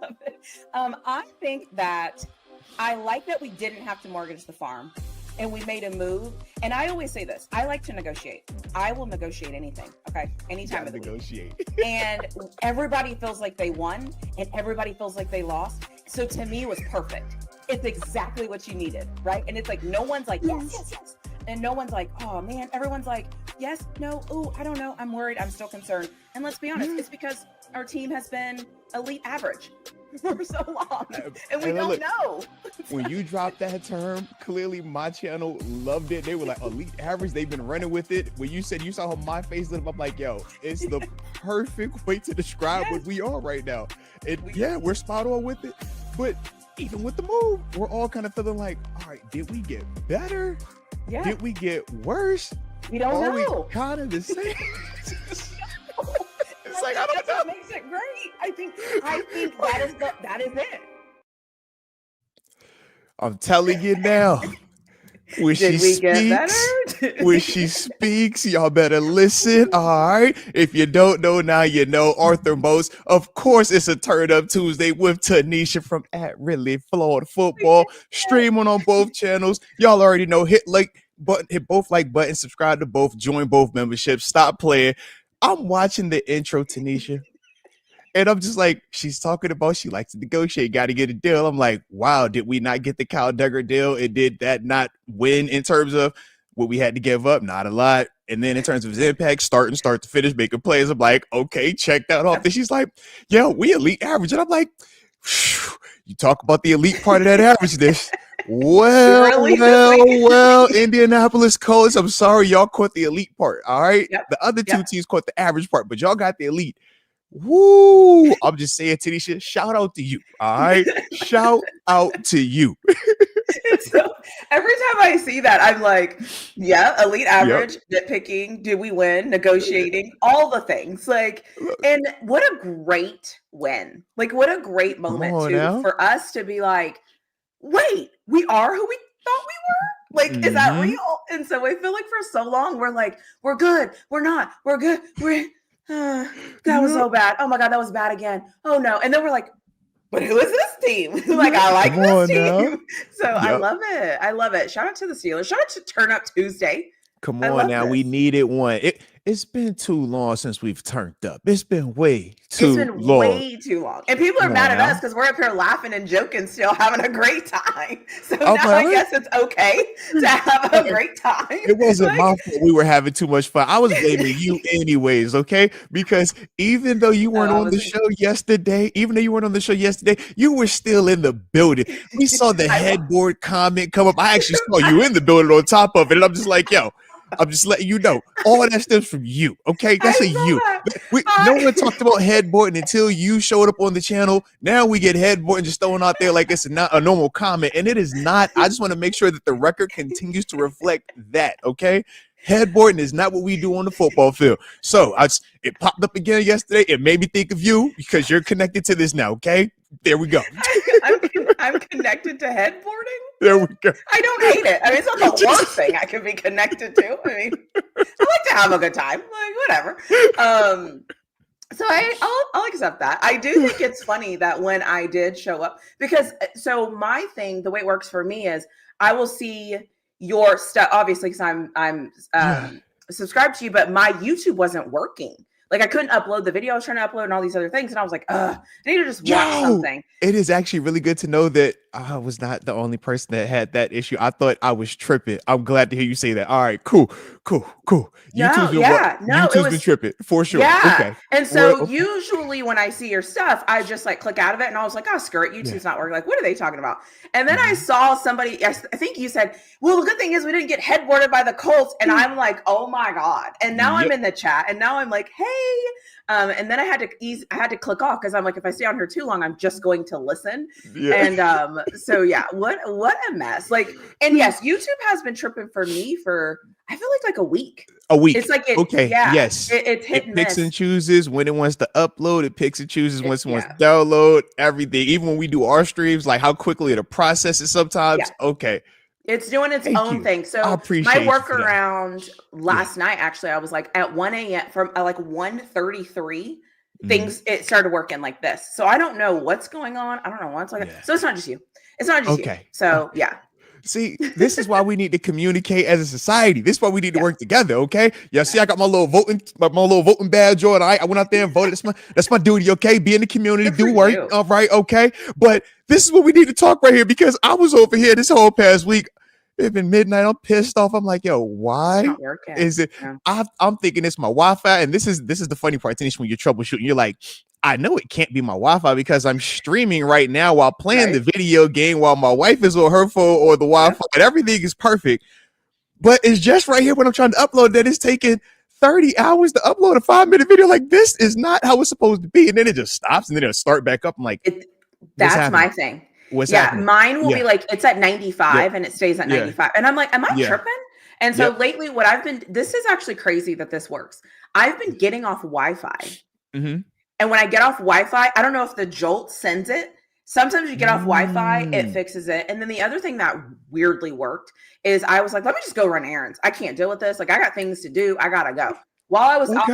love it. I think that I like that we didn't have to mortgage the farm and we made a move. And I always say this, I like to negotiate. I will negotiate anything. Okay. Anytime of the negotiate. week. And everybody feels like they won and everybody feels like they lost. So to me, it was perfect. It's exactly what you needed, right? And it's like, no one's like, yes. And no one's like, oh man, everyone's like, yes, no, oh, I don't know. I'm worried. I'm still concerned. And let's be honest, it's because our team has been elite average for so long. And we don't know. When you dropped that term, clearly my channel loved it. They were like, elite average. They've been running with it. When you said you saw my face lit up, I'm like, yo, it's the perfect way to describe what we are right now. We're spot on with it. But even with the move, we're all kind of feeling like, all right, did we get better? Yeah. Did we get worse? We don't know. We kind of the same. It's like, I don't know. What makes it great. I think that is it. I'm telling you now. When she speaks, y'all better listen. All right. If you don't know now, you know. Arthur Moats. Of course, it's a Turn Up Tuesday with TaNeisha from @ReallyFlawedFootball. Streaming on both channels. Y'all already know. Hit both like buttons, subscribe to both, join both memberships. Stop playing. I'm watching the intro, TaNeisha. And I'm just like, she's talking about she likes to negotiate, got to get a deal. I'm like, wow, did we not get the Kyle Duggar deal? And did that not win in terms of what we had to give up? Not a lot. And then in terms of his impact, start to finish, making plays, I'm like, okay, check that off. Then she's like, yeah, we elite average. And I'm like, you talk about the elite part of that averageness. Well, Indianapolis Colts, I'm sorry, y'all caught the elite part, all right? Yep. The other two teams caught the average part, but y'all got the elite. Woo! I'm just saying, TaNeisha, shout out to you. All right, shout out to you. So every time I see that, I'm like, yeah, elite average, nitpicking, did we win, negotiating, all the things. Like, and what a great win! Like, what a great moment for us to be like, wait, we are who we thought we were. Like, is that real? And so I feel like for so long we're like, we're good, we're not, we're good, that was so bad. Oh my God, that was bad again. Oh no. And then we're like, but who is this team? Like, I like this team. So I love it. I love it. Shout out to the Steelers. Shout out to Turn Up Tuesday. Come on now. We needed one. It's been too long since we've turned up. It's been way too long. Way too long. And people are mad at us because we're up here laughing and joking, still having a great time. So now I guess it's okay to have a great time. It wasn't my fault we were having too much fun. I was blaming you anyways, okay? Because even though you weren't on the show yesterday, you were still in the building. We saw the headboard comment come up. I actually saw you in the building on top of it. And I'm just like, yo, I'm just letting you know, all that stems from you, okay? That's you. No one talked about headboarding until you showed up on the channel. Now we get headboarding just thrown out there like it's not a normal comment, and it is not. I just want to make sure that the record continues to reflect that, okay? Headboarding is not what we do on the football field. So it popped up again yesterday. It made me think of you because you're connected to this now, okay? There we go. I'm connected to headboarding? There we go. I don't hate it. I mean, it's not the worst thing I could be connected to. I mean, I like to have a good time. Like, whatever. So I'll accept that. I do think it's funny that when I did show up, because so my thing, the way it works for me is I will see your stuff, obviously, because I'm subscribed to you, but my YouTube wasn't working. Like, I couldn't upload the video I was trying to upload and all these other things. And I was like, I need to just watch something. It is actually really good to know that I was not the only person that had that issue. I thought I was tripping. I'm glad to hear you say that. All right, cool. YouTube's been tripping for sure. Yeah. Okay. And so usually when I see your stuff, I just like click out of it and I was like, oh, screw it. YouTube's not working. Like, what are they talking about? And then I saw somebody, I think you said, well, the good thing is we didn't get headboarded by the Colts. And I'm like, oh my God. And now I'm in the chat and now I'm like, hey. And then I had to click off because I'm like, if I stay on here too long, I'm just going to listen. Yeah. And so yeah, what a mess. Like, and yes, YouTube has been tripping for me for I feel like a week. It's like yes. It's hit and picks miss. and chooses when it wants to upload. It picks and chooses when it wants to download everything. Even when we do our streams, like how quickly it'll process it sometimes. Yeah. Okay. It's doing its own thing. So my workaround last night, actually, I was like at 1 a.m. from like 1:33 it started working like this. So I don't know what's going on. I don't know what's going on. So it's not just you. It's not just you. So yeah. See, this is why we need to communicate as a society. This is why we need to work together. Okay. Yeah. See, I got my little voting badge on. I went out there and voted. That's my duty. Okay. Be in the community, do work. All right. Okay. But this is what we need to talk right here, because I was over here this whole past week. It's been midnight. I'm pissed off. I'm like, yo, why is it? Yeah. I'm thinking it's my Wi-Fi. And this is the funny part, TaNeisha, when you're troubleshooting, you're like, I know it can't be my Wi-Fi because I'm streaming right now while playing the video game while my wife is on her phone or the Wi-Fi, and everything is perfect. But it's just right here when I'm trying to upload that it's taking 30 hours to upload a 5-minute video. Like, this is not how it's supposed to be. And then it just stops and then it'll start back up. I'm like, that's my thing. What's happening? Mine will be like, it's at 95 and it stays at 95. And I'm like, am I tripping? And so lately this is actually crazy that this works. I've been getting off Wi-Fi. And when I get off Wi-Fi, I don't know if the Jolt sends it. Sometimes you get off Wi-Fi, it fixes it. And then the other thing that weirdly worked is I was like, let me just go run errands. I can't deal with this. Like, I got things to do. I got to go. While I was off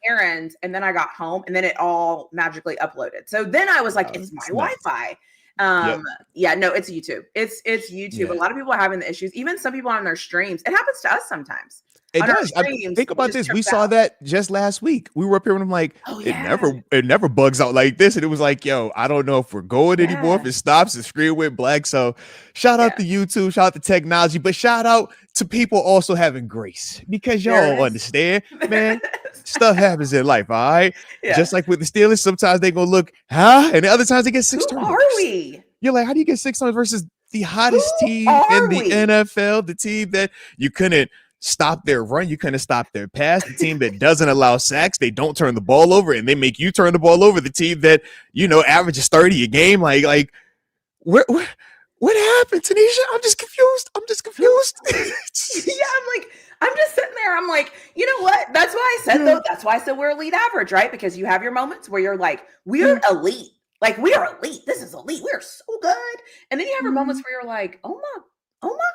errands, and then I got home, and then it all magically uploaded. So then I was like, it's my Wi-Fi. No, it's YouTube. It's YouTube. A lot of people are having the issues. Even some people on their streams. It happens to us sometimes. It does. Think about this. We saw that just last week. We were up here and I'm like, it never bugs out like this. And it was like, yo, I don't know if we're going anymore. If it stops, the screen went black. So shout out to YouTube, shout out to technology, but shout out to people also having grace, because y'all understand, man. Stuff happens in life, all right? Just like with the Steelers, sometimes they gonna look, and the other times they get 6 turnovers. Are we? You're like, how do you get 6 turnovers versus the hottest team in the NFL, the team that you couldn't stop their run, you couldn't stop their pass, the team that doesn't allow sacks, they don't turn the ball over, and they make you turn the ball over, the team that, averages 30 a game, like what happened, TaNeisha? I'm just confused. I'm just sitting there. I'm like, you know what? That's why I said that's why I said we're elite average, right? Because you have your moments where you're like, we're elite. Like, we are elite. This is elite. We are so good. And then you have your moments where you're like, oh my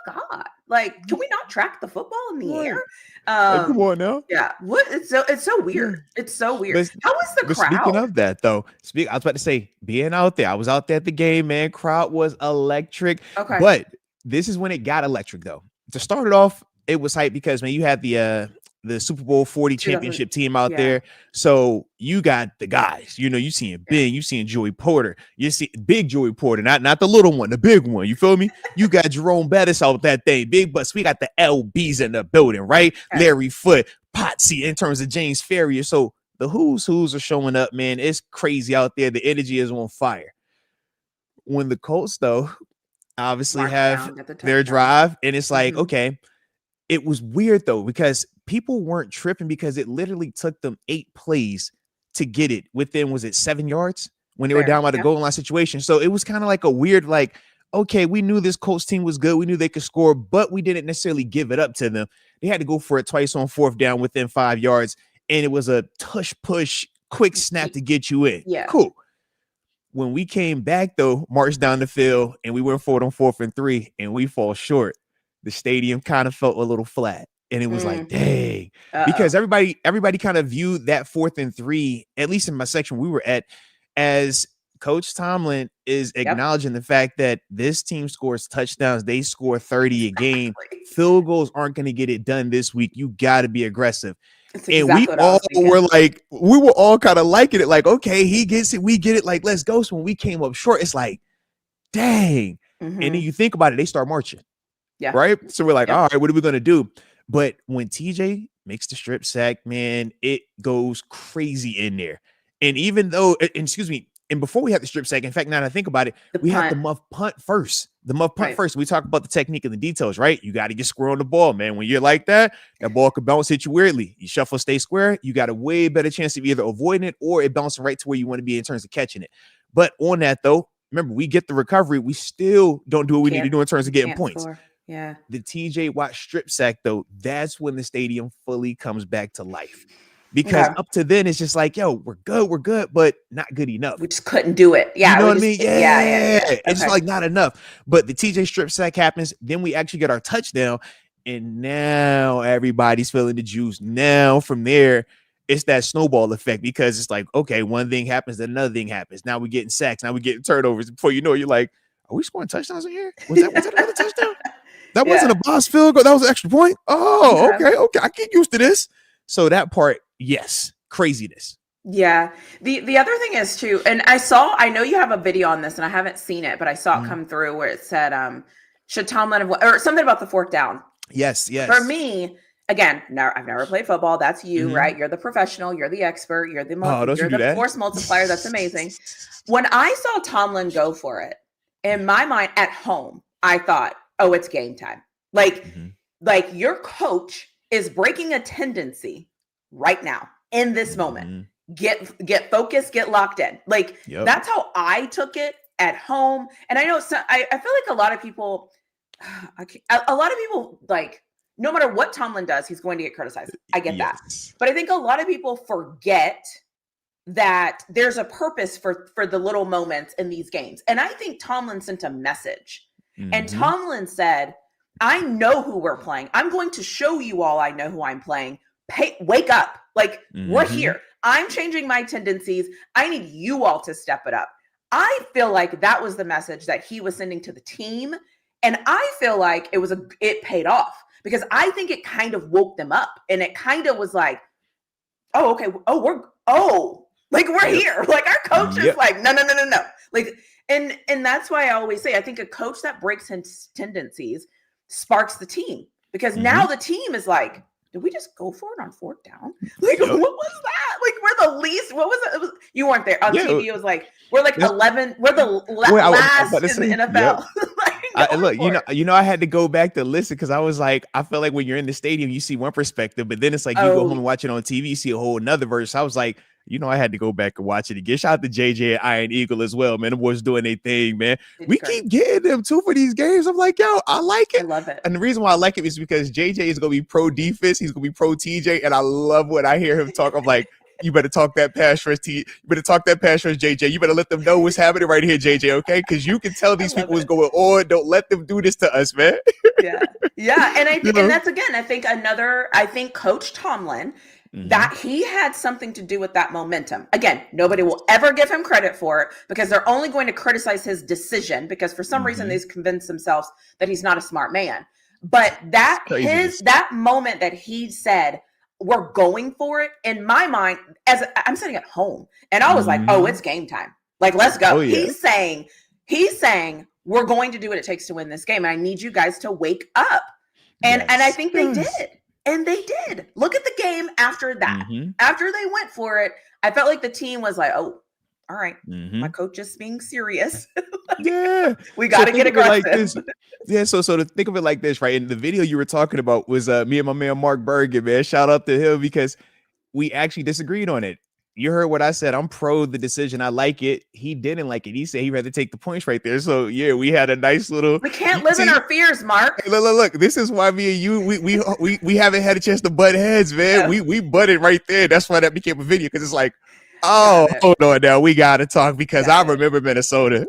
God. Like, can we not track the football in the air? Come on now. Yeah. What? It's so weird. It's so weird. How was the crowd? Speaking of that, though, I was about to say, being out there, I was out there at the game, man. Crowd was electric. Okay. But this is when it got electric, though. To start it off, it was hype because, man, you had the Super Bowl 40 championship team out there. So you got the guys, you seeing big, you seeing Joey Porter, you see big Joey Porter, not the little one, the big one. You feel me? You got Jerome Bettis out that thing, big butts. We got the LBs in the building, right? Okay. Larry Foote, Potsy in terms of James Ferrier. So the who's are showing up, man. It's crazy out there. The energy is on fire. When the Colts, though, obviously have their drive, and it's like, okay, it was weird, though, because people weren't tripping because it literally took them 8 plays to get it within, was it 7 yards when they were down by the goal line situation? So it was kind of like a weird, like, okay, we knew this Colts team was good. We knew they could score, but we didn't necessarily give it up to them. They had to go for it twice on 4th down within 5 yards. And it was a tush push, quick snap to get you in. Yeah. Cool. When we came back, though, marched down the field and we went forward on 4th and 3 and we fall short, the stadium kind of felt a little flat. And it was like, dang, because everybody kind of viewed that 4th and 3, at least in my section we were at, as Coach Tomlin is acknowledging the fact that this team scores touchdowns. They score 30 a game. Field goals aren't going to get it done this week. You got to be aggressive. And we were all kind of liking it. Like, okay, he gets it. We get it. Like, let's go. So when we came up short, it's like, dang. And then you think about it, they start marching. Yeah. Right. So we're like, all right, what are we going to do? But when TJ makes the strip sack, man, it goes crazy in there. And even though, and before we had the strip sack, in fact, now that I think about it, we have the muff punt first. First. We talk about the technique and the details, right? You got to get square on the ball, man. When you're like that ball could bounce, hit you weirdly. You shuffle, stay square. You got a way better chance of either avoiding it or it bouncing right to where you want to be in terms of catching it. But on that, though, remember, we get the recovery. We still don't do what we need to do in terms of getting points. Score. Yeah. The TJ Watt strip sack, though, that's when the stadium fully comes back to life. Because up to then, it's just like, yo, we're good, but not good enough. We just couldn't do it. Yeah. You know what I mean? Yeah. It's just like not enough. But the TJ strip sack happens. Then we actually get our touchdown. And now everybody's feeling the juice. Now from there, it's that snowball effect, because it's like, okay, one thing happens, then another thing happens. Now we're getting sacks. Now we're getting turnovers. Before you know it, you're like, are we scoring touchdowns in here? Was that another touchdown? That wasn't a boss field goal. That was an extra point. Oh, okay. I get used to this. So that part, yes, craziness. Yeah. The other thing is too, and I know you have a video on this and I haven't seen it, but I saw it come through where it said, should Tomlin have, or something about the fourth down. Yes. For me, again, I've never played football. That's you, right? You're the professional. You're the expert. You're the force multiplier. That's amazing. When I saw Tomlin go for it, in my mind at home, I thought, oh, it's game time. Like your coach is breaking a tendency right now in this moment. Get focused, get locked in. Like that's how I took it at home. And I know I feel like a lot of people like, no matter what Tomlin does, he's going to get criticized. I get that. But I think a lot of people forget that there's a purpose for the little moments in these games. And I think Tomlin sent a message. And Tomlin said, I know who we're playing. I'm going to show you all I know who I'm playing. Wake up. Like, we're here. I'm changing my tendencies. I need you all to step it up. I feel like that was the message that he was sending to the team. And I feel like it paid off, because I think it kind of woke them up, and it kind of was like, oh, okay. We're here. Like, our coach is like, no. Like, and that's why I always say, I think a coach that breaks his tendencies sparks the team, because now the team is like, did we just go for it on fourth down? Like, what was that? Like, we're the least. What was it? You weren't there on TV. It was like, we're like 11. We're the last in the NFL. Look, I had to go back to listen, because I was like, I feel like when you're in the stadium, you see one perspective, but then it's like you go home and watch it on TV, you see a whole another verse. I was like, I had to go back and watch it again. Shout out to JJ and Iron Eagle as well, man. The boys doing their thing, man. We keep getting them too for these games. I'm like, yo, I like it. I love it. And the reason why I like it is because JJ is going to be pro defense. He's going to be pro TJ. And I love when I hear him talk. I'm like, you better talk that pass rush, You better talk that pass rush, JJ. You better let them know what's happening right here, JJ, okay? Because you can tell these people what's going on. Don't let them do this to us, man. Yeah. And I think, and that's, again, I think Coach Tomlin, that he had something to do with that momentum. Again, nobody will ever give him credit for it, because they're only going to criticize his decision, because for some reason they've convinced themselves that he's not a smart man. But that moment that he said, we're going for it, in my mind, as I'm sitting at home, and I was like, oh, it's game time. Like, let's go. He's saying we're going to do what it takes to win this game. And I need you guys to wake up. And I think they did. And they did. Look at the game after that. After they went for it, I felt like the team was like, oh, all right, my coach is being serious. We got to get aggressive. So to think of it like this, right? And the video you were talking about was me and my man Mark Bergen, man. Shout out to him, because we actually disagreed on it. You heard what I said. I'm pro the decision. I like it. He didn't like it. He said he'd rather take the points right there. So we had a nice little. We can't live in our fears, Mark. Hey, look. This is why me and you we haven't had a chance to butt heads, man. We butted right there. That's why that became a video, because it's like, oh, hold on now. We gotta talk, because I remember Minnesota.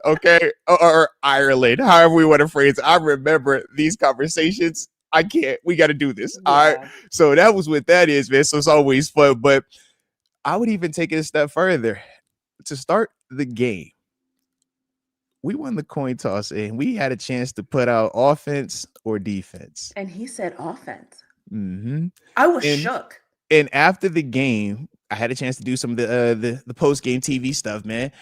Okay, or Ireland, however we want to phrase it. I remember these conversations. I can't. We got to do this. All right. So that was what that is, man. So it's always fun. But I would even take it a step further. To start the game, we won the coin toss, and we had a chance to put out offense or defense. And he said offense. I was shook. And after the game, I had a chance to do some of the post-game TV stuff, man.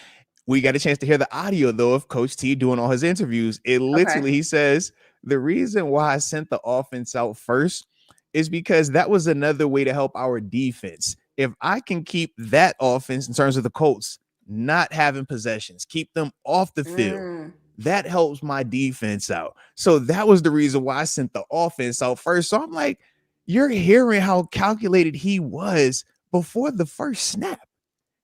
We got a chance to hear the audio, though, of Coach T doing all his interviews. It literally, he says, the reason why I sent the offense out first is because that was another way to help our defense. If I can keep that offense, in terms of the Colts, not having possessions, keep them off the field, that helps my defense out. So that was the reason why I sent the offense out first. So I'm like, you're hearing how calculated he was before the first snap.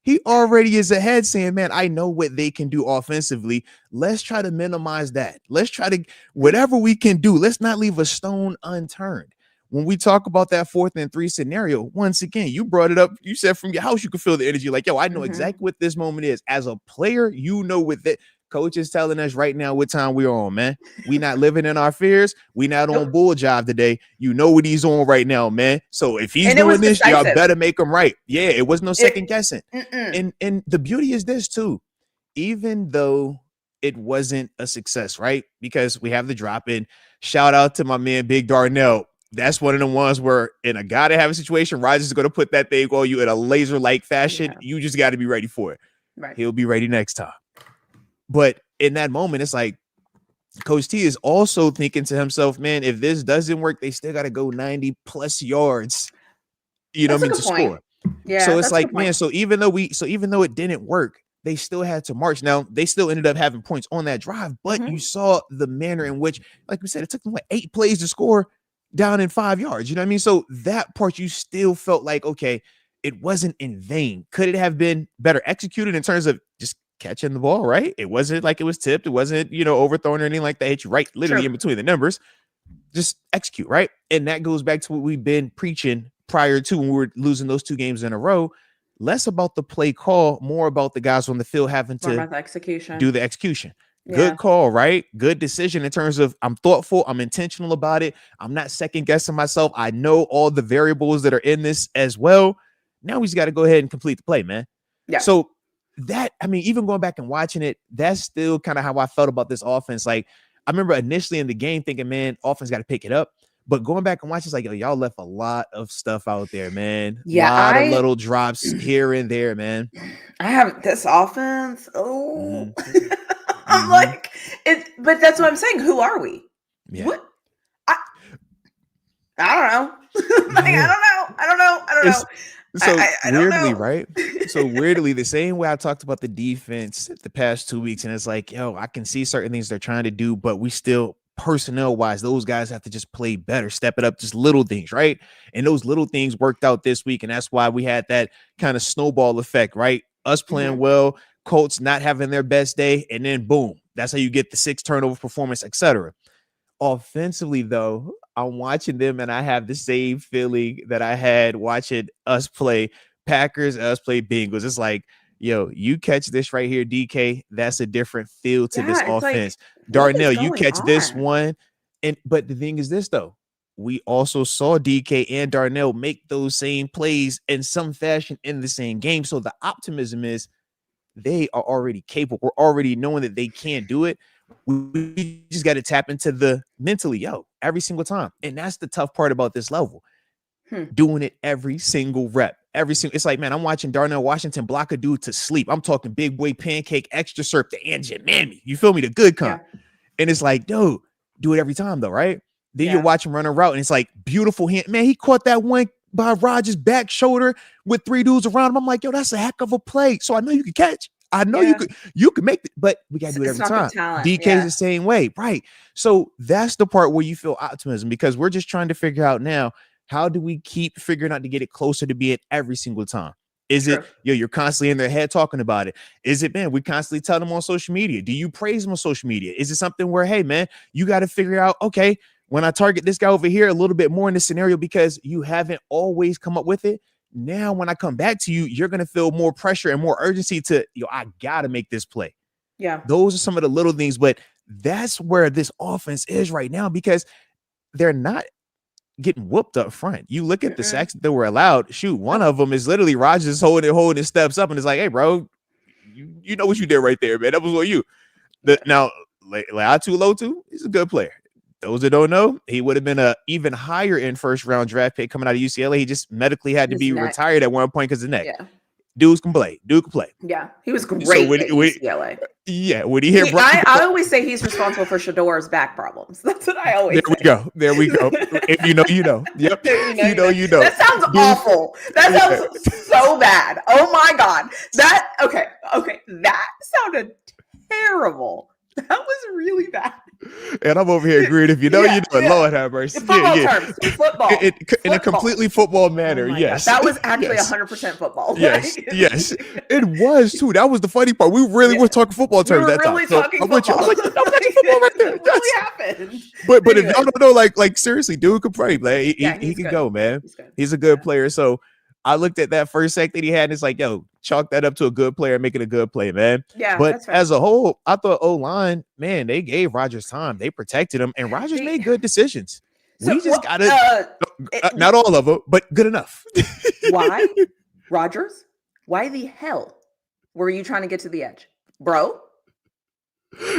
He already is ahead, saying, man, I know what they can do offensively. Let's try to minimize that. Let's try to, whatever we can do, let's not leave a stone unturned. When we talk about that 4th and 3 scenario, once again, you brought it up. You said from your house, you could feel the energy. Like, yo, I know exactly what this moment is. As a player, you know what that, Coach is telling us right now what time we're on, man. We not living in our fears. We not on bull job today. You know what he's on right now, man. So if he's doing this, y'all better make him right. Yeah, it was no second guessing. And the beauty is this too. Even though it wasn't a success, right? Because we have the drop in. Shout out to my man Big Darnell. That's one of the ones where in a gotta have a situation, Rodgers is going to put that thing on you in a laser-like fashion. Yeah. You just got to be ready for it. Right. He'll be ready next time. But in that moment, it's like Coach T is also thinking to himself, man, if this doesn't work, they still got to go 90 plus yards, you know what I mean, to score. Yeah. So it's like, man, so even though it didn't work, they still had to march. Now, they still ended up having points on that drive, but you saw the manner in which, like we said, it took them like 8 plays to score down in 5 yards. You know what I mean? So that part, you still felt like, okay, it wasn't in vain. Could it have been better executed in terms of just catching the ball, right? It wasn't like it was tipped. It wasn't, overthrown or anything like that. Hit you right literally in between the numbers. Just execute, right? And that goes back to what we've been preaching prior to when we were losing those 2 games in a row. Less about the play call, more about the guys on the field having to do the execution. Yeah. Good call, right? Good decision in terms of I'm thoughtful, I'm intentional about it. I'm not second guessing myself. I know all the variables that are in this as well. Now we just got to go ahead and complete the play, man. Yeah. So that, I mean, even going back and watching it, that's still kind of how I felt about this offense. Like, I remember initially in the game thinking, man, offense got to pick it up. But going back and watching, it's like, yo, y'all left a lot of stuff out there, man. Yeah, a lot of little drops here and there, man. I have this offense. Oh, I'm like, but that's what I'm saying. Who are we? Yeah. What? I don't know. Like, I don't know. So weirdly, right? So weirdly, the same way I talked about the defense the past 2 weeks, and it's like, yo, I can see certain things they're trying to do, but we still, personnel wise, those guys have to just play better, step it up, just little things, right? And those little things worked out this week, and that's why we had that kind of snowball effect, right? Us playing well, Colts not having their best day, and then boom, that's how you get the 6 turnover performance, etc. Offensively, though, I'm watching them, and I have the same feeling that I had watching us play Packers, us play Bengals. It's like, yo, you catch this right here, DK, that's a different feel to this offense. Like, Darnell, you catch this one. But the thing is this, though, we also saw DK and Darnell make those same plays in some fashion in the same game. So the optimism is they are already capable. We're already knowing that they can do it. We just got to tap into the mentally, yo, every single time. And that's the tough part about this level. Doing it every single rep. It's like, man, I'm watching Darnell Washington block a dude to sleep. I'm talking big boy pancake, extra surf to Angie Mammy. You feel me? The good kind. Yeah. And it's like, dude, do it every time though, right? Then you watch him run a route and it's like beautiful hand. Man, he caught that one by Rodgers' back shoulder with 3 dudes around him. I'm like, yo, that's a heck of a play. So I know you can catch. I know you could make it, but we got to do it every time. DK's the same way, right? So that's the part where you feel optimism, because we're just trying to figure out now, how do we keep figuring out to get it closer to being every single time? Is it, you're constantly in their head talking about it? Is it, man, we constantly tell them on social media? Do you praise them on social media? Is it something where, hey, man, you got to figure out, okay, when I target this guy over here a little bit more in this scenario because you haven't always come up with it, now when I come back to you, you're going to feel more pressure and more urgency to, I got to make this play. Yeah. Those are some of the little things, but that's where this offense is right now, because they're not getting whooped up front. You look at the sacks that were allowed. Shoot, one of them is literally Rodgers holding his steps up and it's like, hey, bro, you know what you did right there, man. That was on you. Now, Leatu, he's a good player. Those that don't know, he would have been a even higher in first round draft pick coming out of UCLA. He just medically had to be retired at one point because of the neck. Yeah. Dude can play. Yeah, he was great at UCLA. Yeah, when he hit, I always say he's responsible for Shador's back problems. That's what I always say. There we go. If you know, you know. Yep. You know. That sounds awful. That sounds so bad. Oh my God. Okay. That sounded terrible. That was really bad. And I'm over here agreeing. If you know, you know. Lord have mercy. In football terms, football. In a completely football manner, yes. God. That was actually 100% football. Yes, yes. It was, too. That was the funny part. We really were talking football terms that time. Talking football. I'm with you. Football right there. It really happened. But if y'all don't know, like seriously, dude could play. Like, he could go, man. He's a good player. So I looked at that first sack that he had, and it's like, yo, chalk that up to a good player making a good play, man. Yeah, but that's fair. as a whole, I thought O-line, man, they gave Rodgers time. They protected him, and Rodgers made good decisions. We just gotta, not all of them, but good enough. Why, Rodgers? Why the hell were you trying to get to the edge, bro?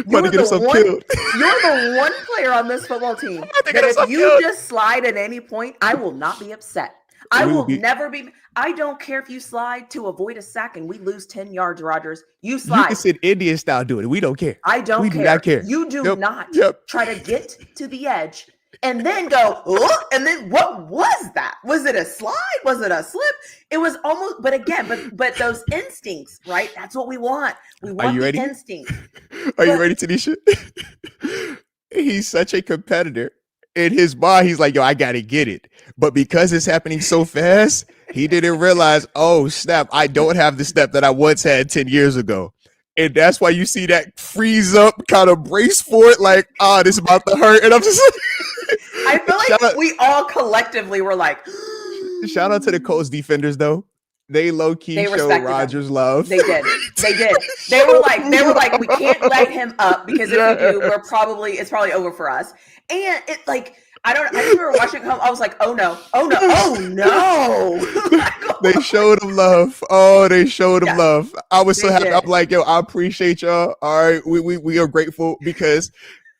You're the one player on this football team that if you just slide at any point, I will not be upset. I will never be. I don't care if you slide to avoid a sack and we lose 10 yards, Rodgers. You slide. You can sit Indian style doing it. We don't care. I don't care. We do not care. You do not try to get to the edge and then go, oh, and then what was that? Was it a slide? Was it a slip? It was almost, but again, but those instincts, right? That's what we want. We want the instincts. Are you ready, TaNeisha? He's such a competitor. In his mind, he's like, yo, I got to get it. But because it's happening so fast, he didn't realize, oh, snap, I don't have the step that I once had 10 years ago. And that's why you see that freeze up, kind of brace for it, like, this is about to hurt. And I'm just like, I feel like we all collectively were like, shout out to the Colts defenders, though. They low-key showed Rodgers love. They did. They were like, we can't let him up because if we do, it's probably over for us. And it like, I remember watching home. I was like, oh no. They showed him love. Oh, they showed him love. I was so happy. I'm like, yo, I appreciate y'all. All right, we are grateful because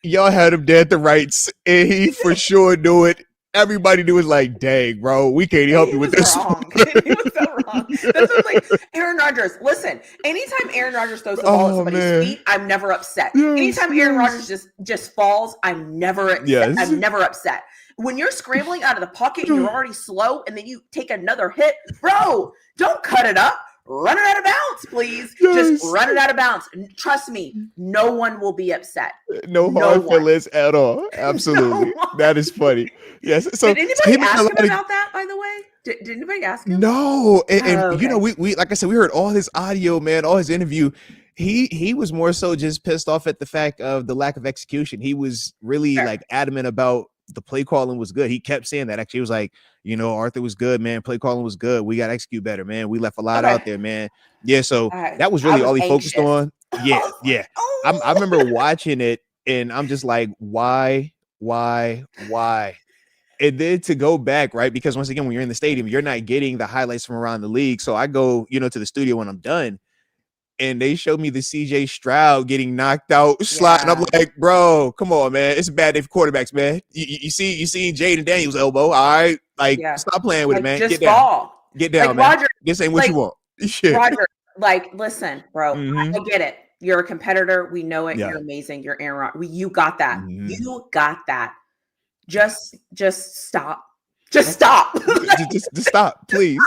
y'all had him dead to rights, and he for sure knew it. Everybody knew it. Like, dang, bro, we can't help you with this. He was so wrong. That's what, like Aaron Rodgers. Listen, anytime Aaron Rodgers throws the ball at somebody's feet, I'm never upset. Anytime Aaron Rodgers just falls, I'm never upset. I'm never upset. When you're scrambling out of the pocket and you're already slow, and then you take another hit, bro, don't cut it up. Run it out of bounds, please. Just run it out of bounds. Trust me, no one will be upset. No hard feelings at all. Absolutely. That is funny. Yes. So did anybody ask him about that, by the way? Did anybody ask him? No. And you know, we like I said, we heard all his audio, man, all his interview. He was more so just pissed off at the fact of the lack of execution. He was really like adamant about the play calling was good. He kept saying that. Actually, he was like, you know, Arthur was good, man. Play calling was good. We got to execute better, man. We left a lot out there, man. Yeah, so that was really all he focused on. Yeah. I remember watching it, and I'm just like, why? And then to go back, right? Because once again, when you're in the stadium, you're not getting the highlights from around the league. So I go, you know, to the studio when I'm done, and they showed me the CJ Stroud getting knocked out, sliding. I'm like, bro, come on, man. It's a bad day for quarterbacks, man. You see Jaden Daniels' elbow. All right. Like, stop playing with it, man. Just fall. Get down, like, man. Roger, this ain't what you want. Shit. Roger, like, listen, bro. I get it. You're a competitor. We know it. You're amazing. You're Aaron Rodgers. You got that. You got that. Just stop. Just stop. just stop, please.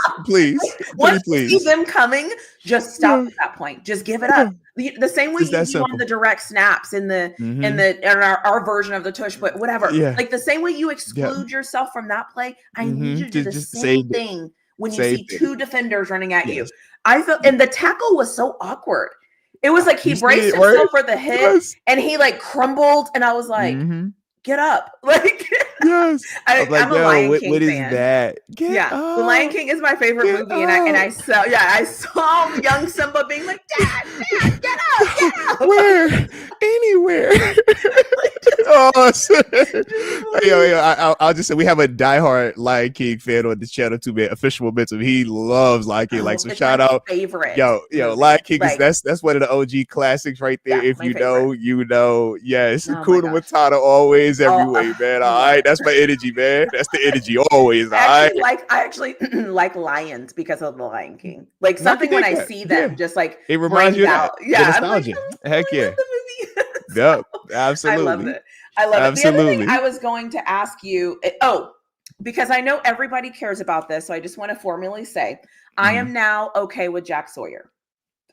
Once you see them coming, just stop at that point. Just give it up. The same way you do on the direct snaps in our version of the tush, but whatever. Like the same way you exclude yourself from that play, I need you to do the same thing when you see two defenders running at you. I felt, and the tackle was so awkward. It was like he braced himself for the hit, and he like crumbled, and I was like, get up. Like, I'm a Lion King what is fan. That? The Lion King is my favorite movie, and I saw young Simba being like, Dad, get up. Where? Anywhere. I'll just say we have a diehard Lion King fan on the channel too, man. Official momentum. He loves Lion King. Like, so shout out. Favorite. Yo, Lion King is that's one of the OG classics right there. If you know, you know. Yes. Kuna Matata always every way, man. All right. That's my energy, man. That's the energy always. I actually like lions because of the Lion King. Like something when I see them, just like it reminds you of that. Nostalgia. Heck yeah. Yep, absolutely. I love it. The other thing I was going to ask you, because I know everybody cares about this, so I just want to formally say, I am now okay with Jack Sawyer.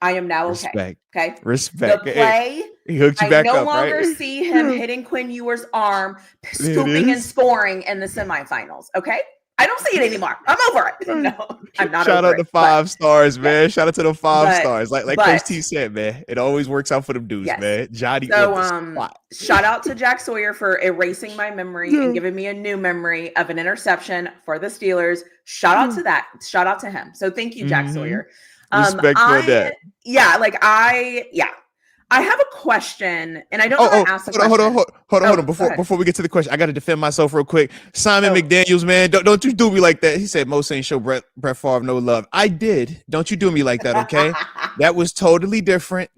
I am now okay. Okay. Respect. The play. He hooked you back up, I no longer see him hitting Quinn Ewers' arm, scooping and scoring in the semifinals. Okay. I don't see it anymore. I'm over it. No, I'm not Shout over out it. to 5 stars, man. Shout out to the 5 stars. Like but, Coach T said, man, it always works out for them dudes, man. Johnny on the spot. Shout out to Jack Sawyer for erasing my memory and giving me a new memory of an interception for the Steelers. Shout out to that. Shout out to him. So thank you, Jack Sawyer. Respect for that. Yeah, I have a question, and I don't know how to ask the question. Hold on. Before we get to the question, I got to defend myself real quick. Simon McDaniels, man, don't you do me like that. He said most ain't show Brett Favre no love. I did. Don't you do me like that, okay? That was totally different.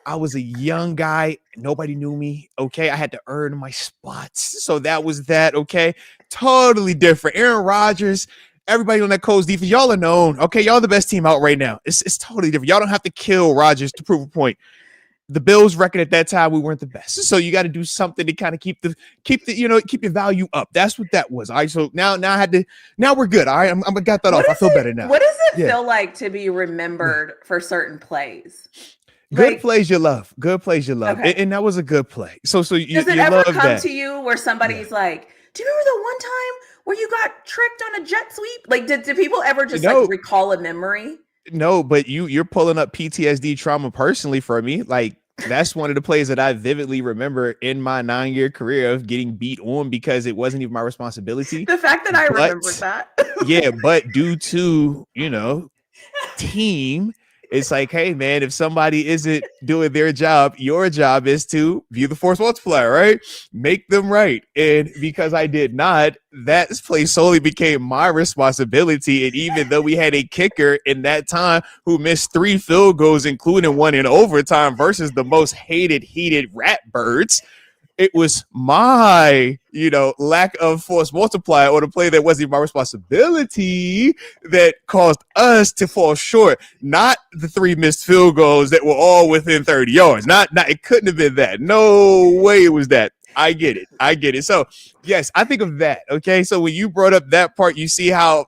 I was a young guy. Nobody knew me, okay? I had to earn my spots. So that was that, okay? Totally different. Aaron Rodgers, everybody on that Colts defense, y'all are known. Okay, y'all the best team out right now. It's totally different. Y'all don't have to kill Rodgers to prove a point. The Bills record at that time, we weren't the best. So you got to do something to kind of keep your value up. That's what that was. All right. So now we're good. All right. I'm got that off. I feel better now. What does it feel like to be remembered for certain plays? Good plays you love. Good plays you love. Okay. And that was a good play. So does it ever come to you where somebody's like, do you remember the one time where you got tricked on a jet sweep? Like, did people ever just like recall a memory? No, but you're pulling up PTSD trauma personally for me. Like, that's one of the plays that I vividly remember in my 9-year career of getting beat on because it wasn't even my responsibility. The fact that I remembered that. Yeah, but due to, team, it's like, hey, man, if somebody isn't doing their job, your job is to view the force multiplier, right? Make them right. And because I did not, that play solely became my responsibility. And even though we had a kicker in that time who missed 3 field goals, including one in overtime versus the most heated rat birds, it was my, lack of force multiplier or the play that wasn't my responsibility that caused us to fall short. Not the 3 missed field goals that were all within 30 yards. Not it couldn't have been that. No way it was that. I get it. So yes, I think of that. Okay. So when you brought up that part, you see how,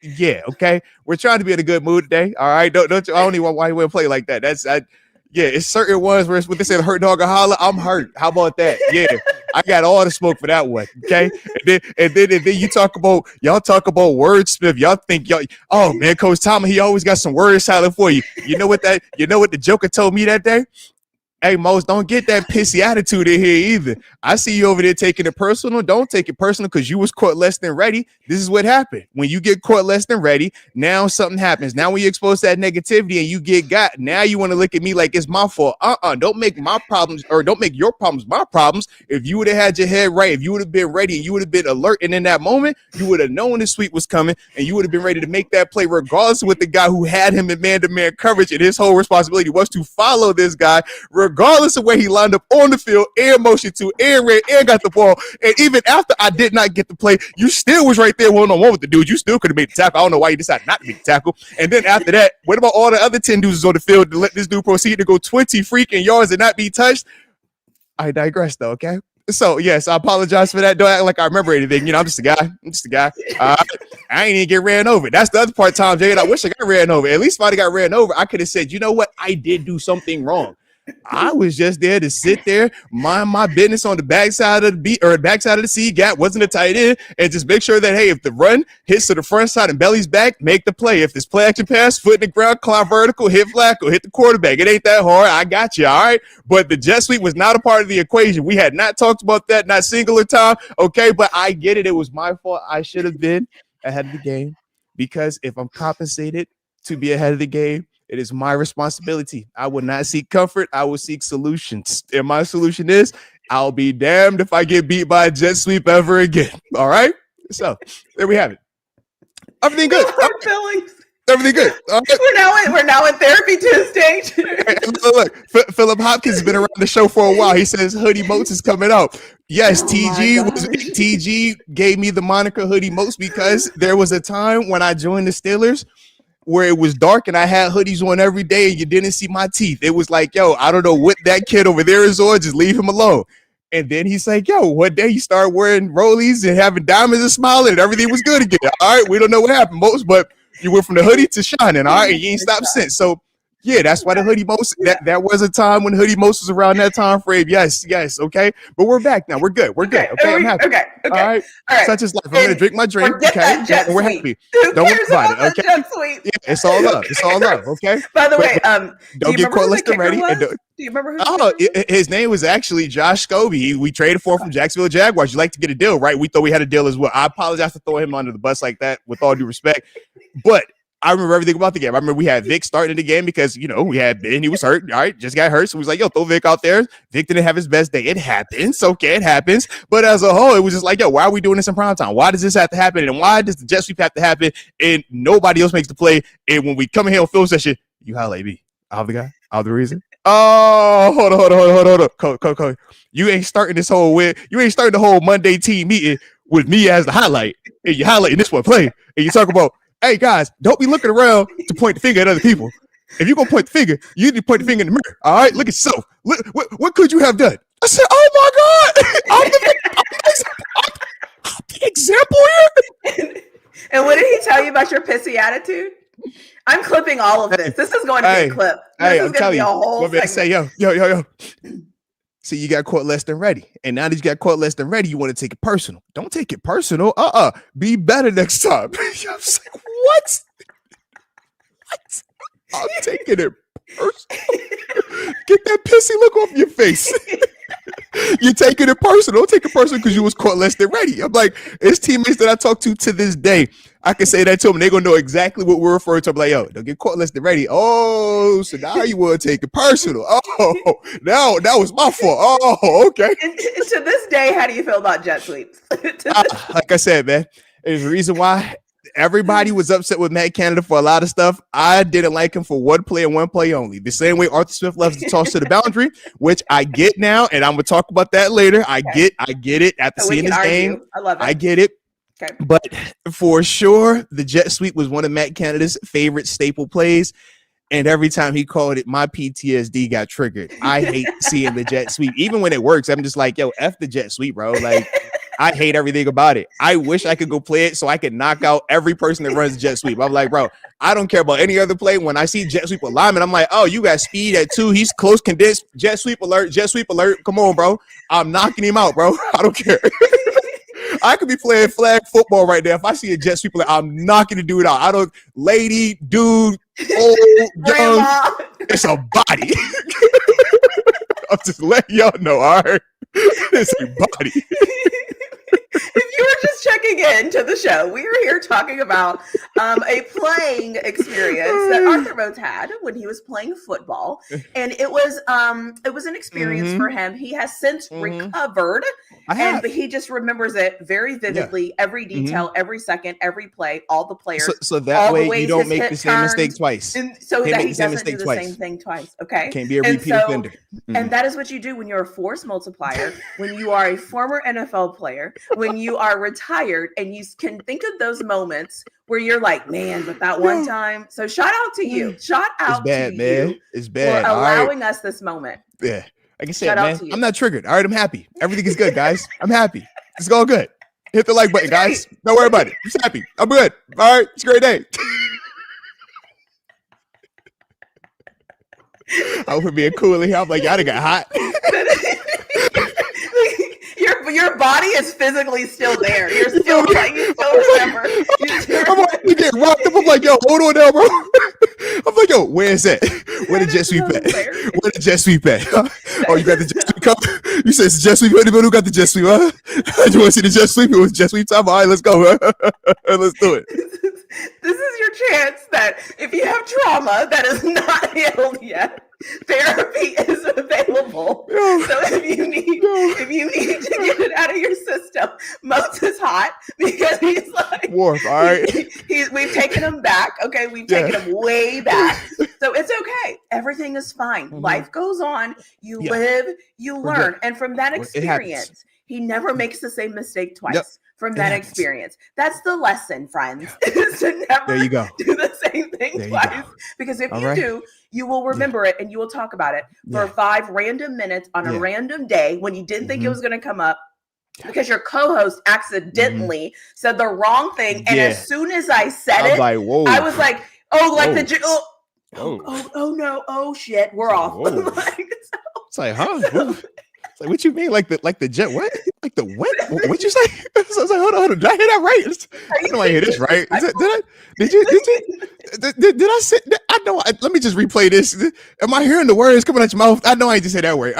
okay. We're trying to be in a good mood today. All right. Don't you, I don't even want why you wouldn't play like that. It's certain ones where it's what they say, hurt dog or holler. I'm hurt. How about that? Yeah, I got all the smoke for that one. Okay, and then you y'all talk about wordsmith. Y'all think oh man, Coach Tomlin, he always got some word salad for you. You know what the Joker told me that day? Hey, Moats, don't get that pissy attitude in here either. I see you over there taking it personal. Don't take it personal because you was caught less than ready. This is what happened. When you get caught less than ready, now something happens. Now when you expose that negativity and you get got, now you want to look at me like it's my fault. Don't make my problems or don't make your problems my problems. If you would have had your head right, if you would have been ready and you would have been alert, and in that moment, you would have known the sweep was coming and you would have been ready to make that play regardless of what the guy who had him in man-to-man coverage and his whole responsibility was to follow this guy regardless of where he lined up on the field and motion to and ran and got the ball. And even after I did not get the play, you still was right there one-on-one with the dude. You still could have made the tackle. I don't know why you decided not to make the tackle. And then after that, what about all the other 10 dudes on the field to let this dude proceed to go 20 freaking yards and not be touched? I digress though, okay? So, yes, I apologize for that. Don't act like I remember anything. I'm just a guy. I ain't even get ran over. That's the other part, Tom J. I wish I got ran over. At least if I got ran over, I could have said, you know what? I did do something wrong. I was just there to sit there, mind my business on the backside of the beat or backside of the C gap, wasn't a tight end, and just make sure that, hey, if the run hits to the front side and belly's back, make the play. If it's play action pass, foot in the ground, climb vertical, hit Flacco, hit the quarterback. It ain't that hard. I got you. All right. But the jet sweep was not a part of the equation. We had not talked about that, not singular time. Okay. But I get it. It was my fault. I should have been ahead of the game because if I'm compensated to be ahead of the game, it is my responsibility. I will not seek comfort. I will seek solutions. And my solution is I'll be damned if I get beat by a jet sweep ever again. All right. So there we have it. Everything good. Everything good. All right. We're now in therapy Tuesday. Look, Philip Hopkins has been around the show for a while. He says Hoodie Moats is coming out. Yes, TG gave me the moniker Hoodie Moats because there was a time when I joined the Steelers where it was dark and I had hoodies on every day and you didn't see my teeth. It was like, yo, I don't know what that kid over there is on. Just leave him alone. And then he's like, yo, one day you start wearing rollies and having diamonds and smiling and everything was good again. All right, we don't know what happened, most, but you went from the hoodie to shining, all right, and you ain't stopped since. So, Yeah, that's why the hoodie most that was a time when hoodie most was around that time frame. Yes, okay. But we're back now. We're good. Okay, I'm happy. Okay. All right. Such is life. I'm gonna drink my drink. Forget Okay, that jet and we're sweep. happy. Who Don't worry cares about about it. that Okay. jet sweep? Yeah, it's all love. It's all love. Okay. By the way, don't get caught less than ready. Do you remember who the kicker was? His name was actually Josh Scobie. We traded for him from Jacksonville Jaguars. You like to get a deal, right? We thought we had a deal as well. I apologize for throwing him under the bus like that, with all due respect. But I remember everything about the game. I remember we had Vic starting the game because, we had Ben. He was hurt. All right, just got hurt. So we was like, yo, throw Vic out there. Vic didn't have his best day. It happens. Okay, it happens. But as a whole, it was just like, yo, why are we doing this in primetime? Why does this have to happen? And why does the jet sweep have to happen? And nobody else makes the play. And when we come in here on film session, you highlight me. I'm the guy. I'm the reason. Oh, hold on. Coach. You ain't starting this whole you ain't starting the whole Monday team meeting with me as the highlight. And you're highlighting this one play. And you talk about, hey, guys, don't be looking around to point the finger at other people. If you're going to point the finger, you need to point the finger in the mirror. All right? Look at yourself. What could you have done? I said, oh, my God. I'm the example here. And what did he tell you about your pissy attitude? I'm clipping all of this. This is going to be a clip. This is going to be a whole segment. Say, yo. See, you got caught less than ready. And now that you got caught less than ready, you want to take it personal. Don't take it personal. Be better next time. I was like, what? I'm taking it personal. Get that pissy look off your face. You're taking it personal. Don't take it personal because you was caught less than ready. I'm like, it's teammates that I talk to this day. I can say that to them. They're going to know exactly what we're referring to. I'm like, yo, don't get caught less than ready. Oh, so now you want to take it personal. Oh, now that was my fault. Oh, okay. And to this day, how do you feel about jet sweeps? Like I said, man, there's a reason why everybody was upset with Matt Canada for a lot of stuff. I didn't like him for one play and one play only. The same way Arthur Smith loves to toss to the boundary, which I get now, and I'm going to talk about that later. I get it after seeing this game. I love it. I get it. Okay. But for sure, the jet sweep was one of Matt Canada's favorite staple plays. And every time he called it, my PTSD got triggered. I hate seeing the jet sweep. Even when it works, I'm just like, yo, F the jet sweep, bro. Like, I hate everything about it. I wish I could go play it so I could knock out every person that runs jet sweep. I'm like, bro, I don't care about any other play. When I see jet sweep alignment, I'm like, oh, you got speed at 2. He's close condensed. Jet sweep alert. Come on, bro. I'm knocking him out, bro. I don't care. I could be playing flag football right now. If I see a jet sweeper, I'm knocking the dude out. I don't, lady, dude, old, young, it's a body. I'm just letting y'all know, all right? It's a body. If you were just checking in to the show, we were here talking about a playing experience that Arthur Moats had when he was playing football, and it was an experience for him. He has since recovered, but he just remembers it very vividly. Yeah. Every detail, every second, every play, all the players. So that way you don't make the same mistake twice. And so that he doesn't do the same thing twice. Okay, can't be a repeat offender. And that is what you do when you're a force multiplier, when you are a former NFL player, when you are retired, and you can think of those moments where you're like, man, but that one time. So shout out to you. Shout out to you. It's bad. For allowing us this moment. Yeah. Like I said, man, I'm not triggered. All right, I'm happy. Everything is good, guys. I'm happy. It's all good. Hit the like button, guys. Don't worry about it. I'm just happy. I'm good. All right. It's a great day. I was being cool in here. I'm like, y'all got hot. Your body is physically still there. You're still like, you still remember. I'm like, get rocked up. I'm like, yo, hold on now, bro. I'm like, yo, where is that? Where the jet sweep at? Where the jet sweep at? Oh, you got the jet sweep cup? You said it's the jet sweep. Who got the jet sweep? Huh? You want to see the jet sweep? It was jet sweep time. All right, let's go. Let's do it. This is your chance that if you have trauma that is not healed yet, therapy is available. So if you need to get it out of your system, Moats is hot because he's like Warp, all right. We've taken him back. Okay, we've taken him way back. So it's okay. Everything is fine. Life goes on. You live, you learn, and from that experience, he never makes the same mistake twice. From that experience. That's the lesson, friends, is to never do the same thing twice. Because if you do, you will remember it and you will talk about it for 5 random minutes on a random day when you didn't think it was going to come up because your co-host accidentally said the wrong thing. And as soon as I said it, I was like, oh, like Oh, No, oh shit, we're so, off. whoa. It's like, huh? It's like, what you mean? Like the jet? What? Like the what? What you say? So I was like, hold on. Did I hear that right? I know I hear this right. Did you? Did I say? I know. Let me just replay this. Am I hearing the words coming out your mouth? I know I ain't just say that word.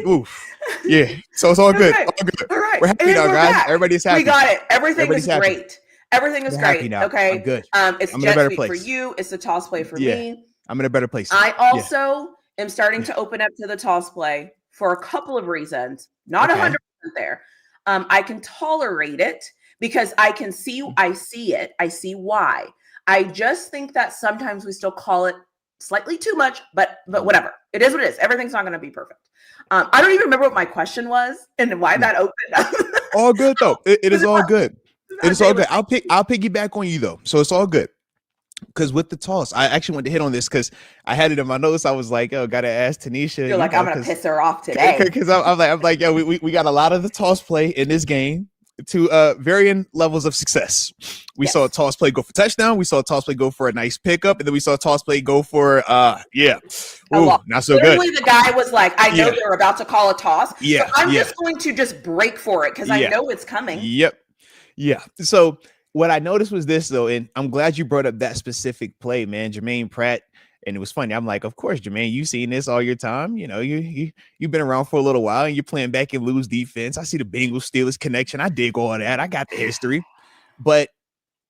Oof. Yeah. So it's all good. Okay. All good. All right. We're happy now, guys. Back. Everybody's happy. We got it. Everything is happy. great. Everything is We're great. happy now. Okay. I'm good. It's I'm in a better jet sweep place. for you. It's a toss play for Yeah. me. I'm in a better place. I also am starting to open up to the toss play for a couple of reasons. Not 100% there. I can tolerate it because I can see, I see it. I see why. I just think that sometimes we still call it slightly too much, but whatever. It is what it is. Everything's not going to be perfect. I don't even remember what my question was and why that opened up. All good though. It is all good. It is all good. I'll piggyback on you though. So it's all good. Because with the toss, I actually wanted to hit on this because I had it in my notes. I was like, "Oh, gotta ask TaNeisha." You're like, I'm gonna piss her off today. Because I'm like, "Yo, we got a lot of the toss play in this game to varying levels of success." We saw a toss play go for touchdown. We saw a toss play go for a nice pickup, and then we saw a toss play go for not so Literally, good. the guy was like, "I know they're about to call a toss, so I'm just going to just break for it because I know it's coming." Yep. Yeah. So what I noticed was this though, and I'm glad you brought up that specific play, man. Jermaine Pratt, and it was funny. I'm like, of course, Jermaine, you've seen this all your time. You know, you've been around for a little while, and you're playing back and lose defense. I see the Bengals Steelers connection. I dig all that. I got the history, but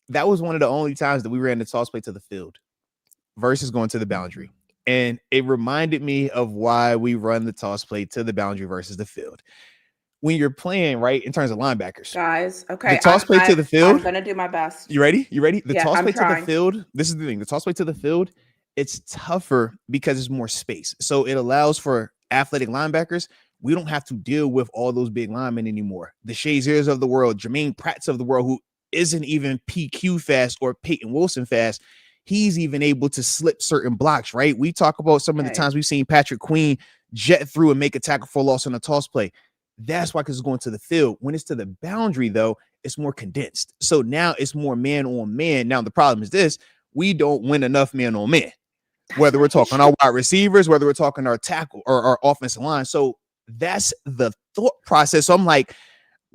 that was one of the only times that we ran the toss play to the field versus going to the boundary, and it reminded me of why we run the toss play to the boundary versus the field. When you're playing, right, in terms of linebackers. Guys, okay. The toss play to the field. I'm going to do my best. You ready? The toss play to the field. This is the thing. The toss play to the field, it's tougher because there's more space. So it allows for athletic linebackers. We don't have to deal with all those big linemen anymore. The Shaziers of the world, Jermaine Pratts of the world, who isn't even PQ fast or Peyton Wilson fast. He's even able to slip certain blocks, right? We talk about some of the times we've seen Patrick Queen jet through and make a tackle for a loss on a toss play. That's why, because it's going to the field. When it's to the boundary, though, it's more condensed. So now it's more man on man. Now, the problem is this: we don't win enough man on man, whether we're talking our wide receivers, whether we're talking our tackle or our offensive line. So that's the thought process. So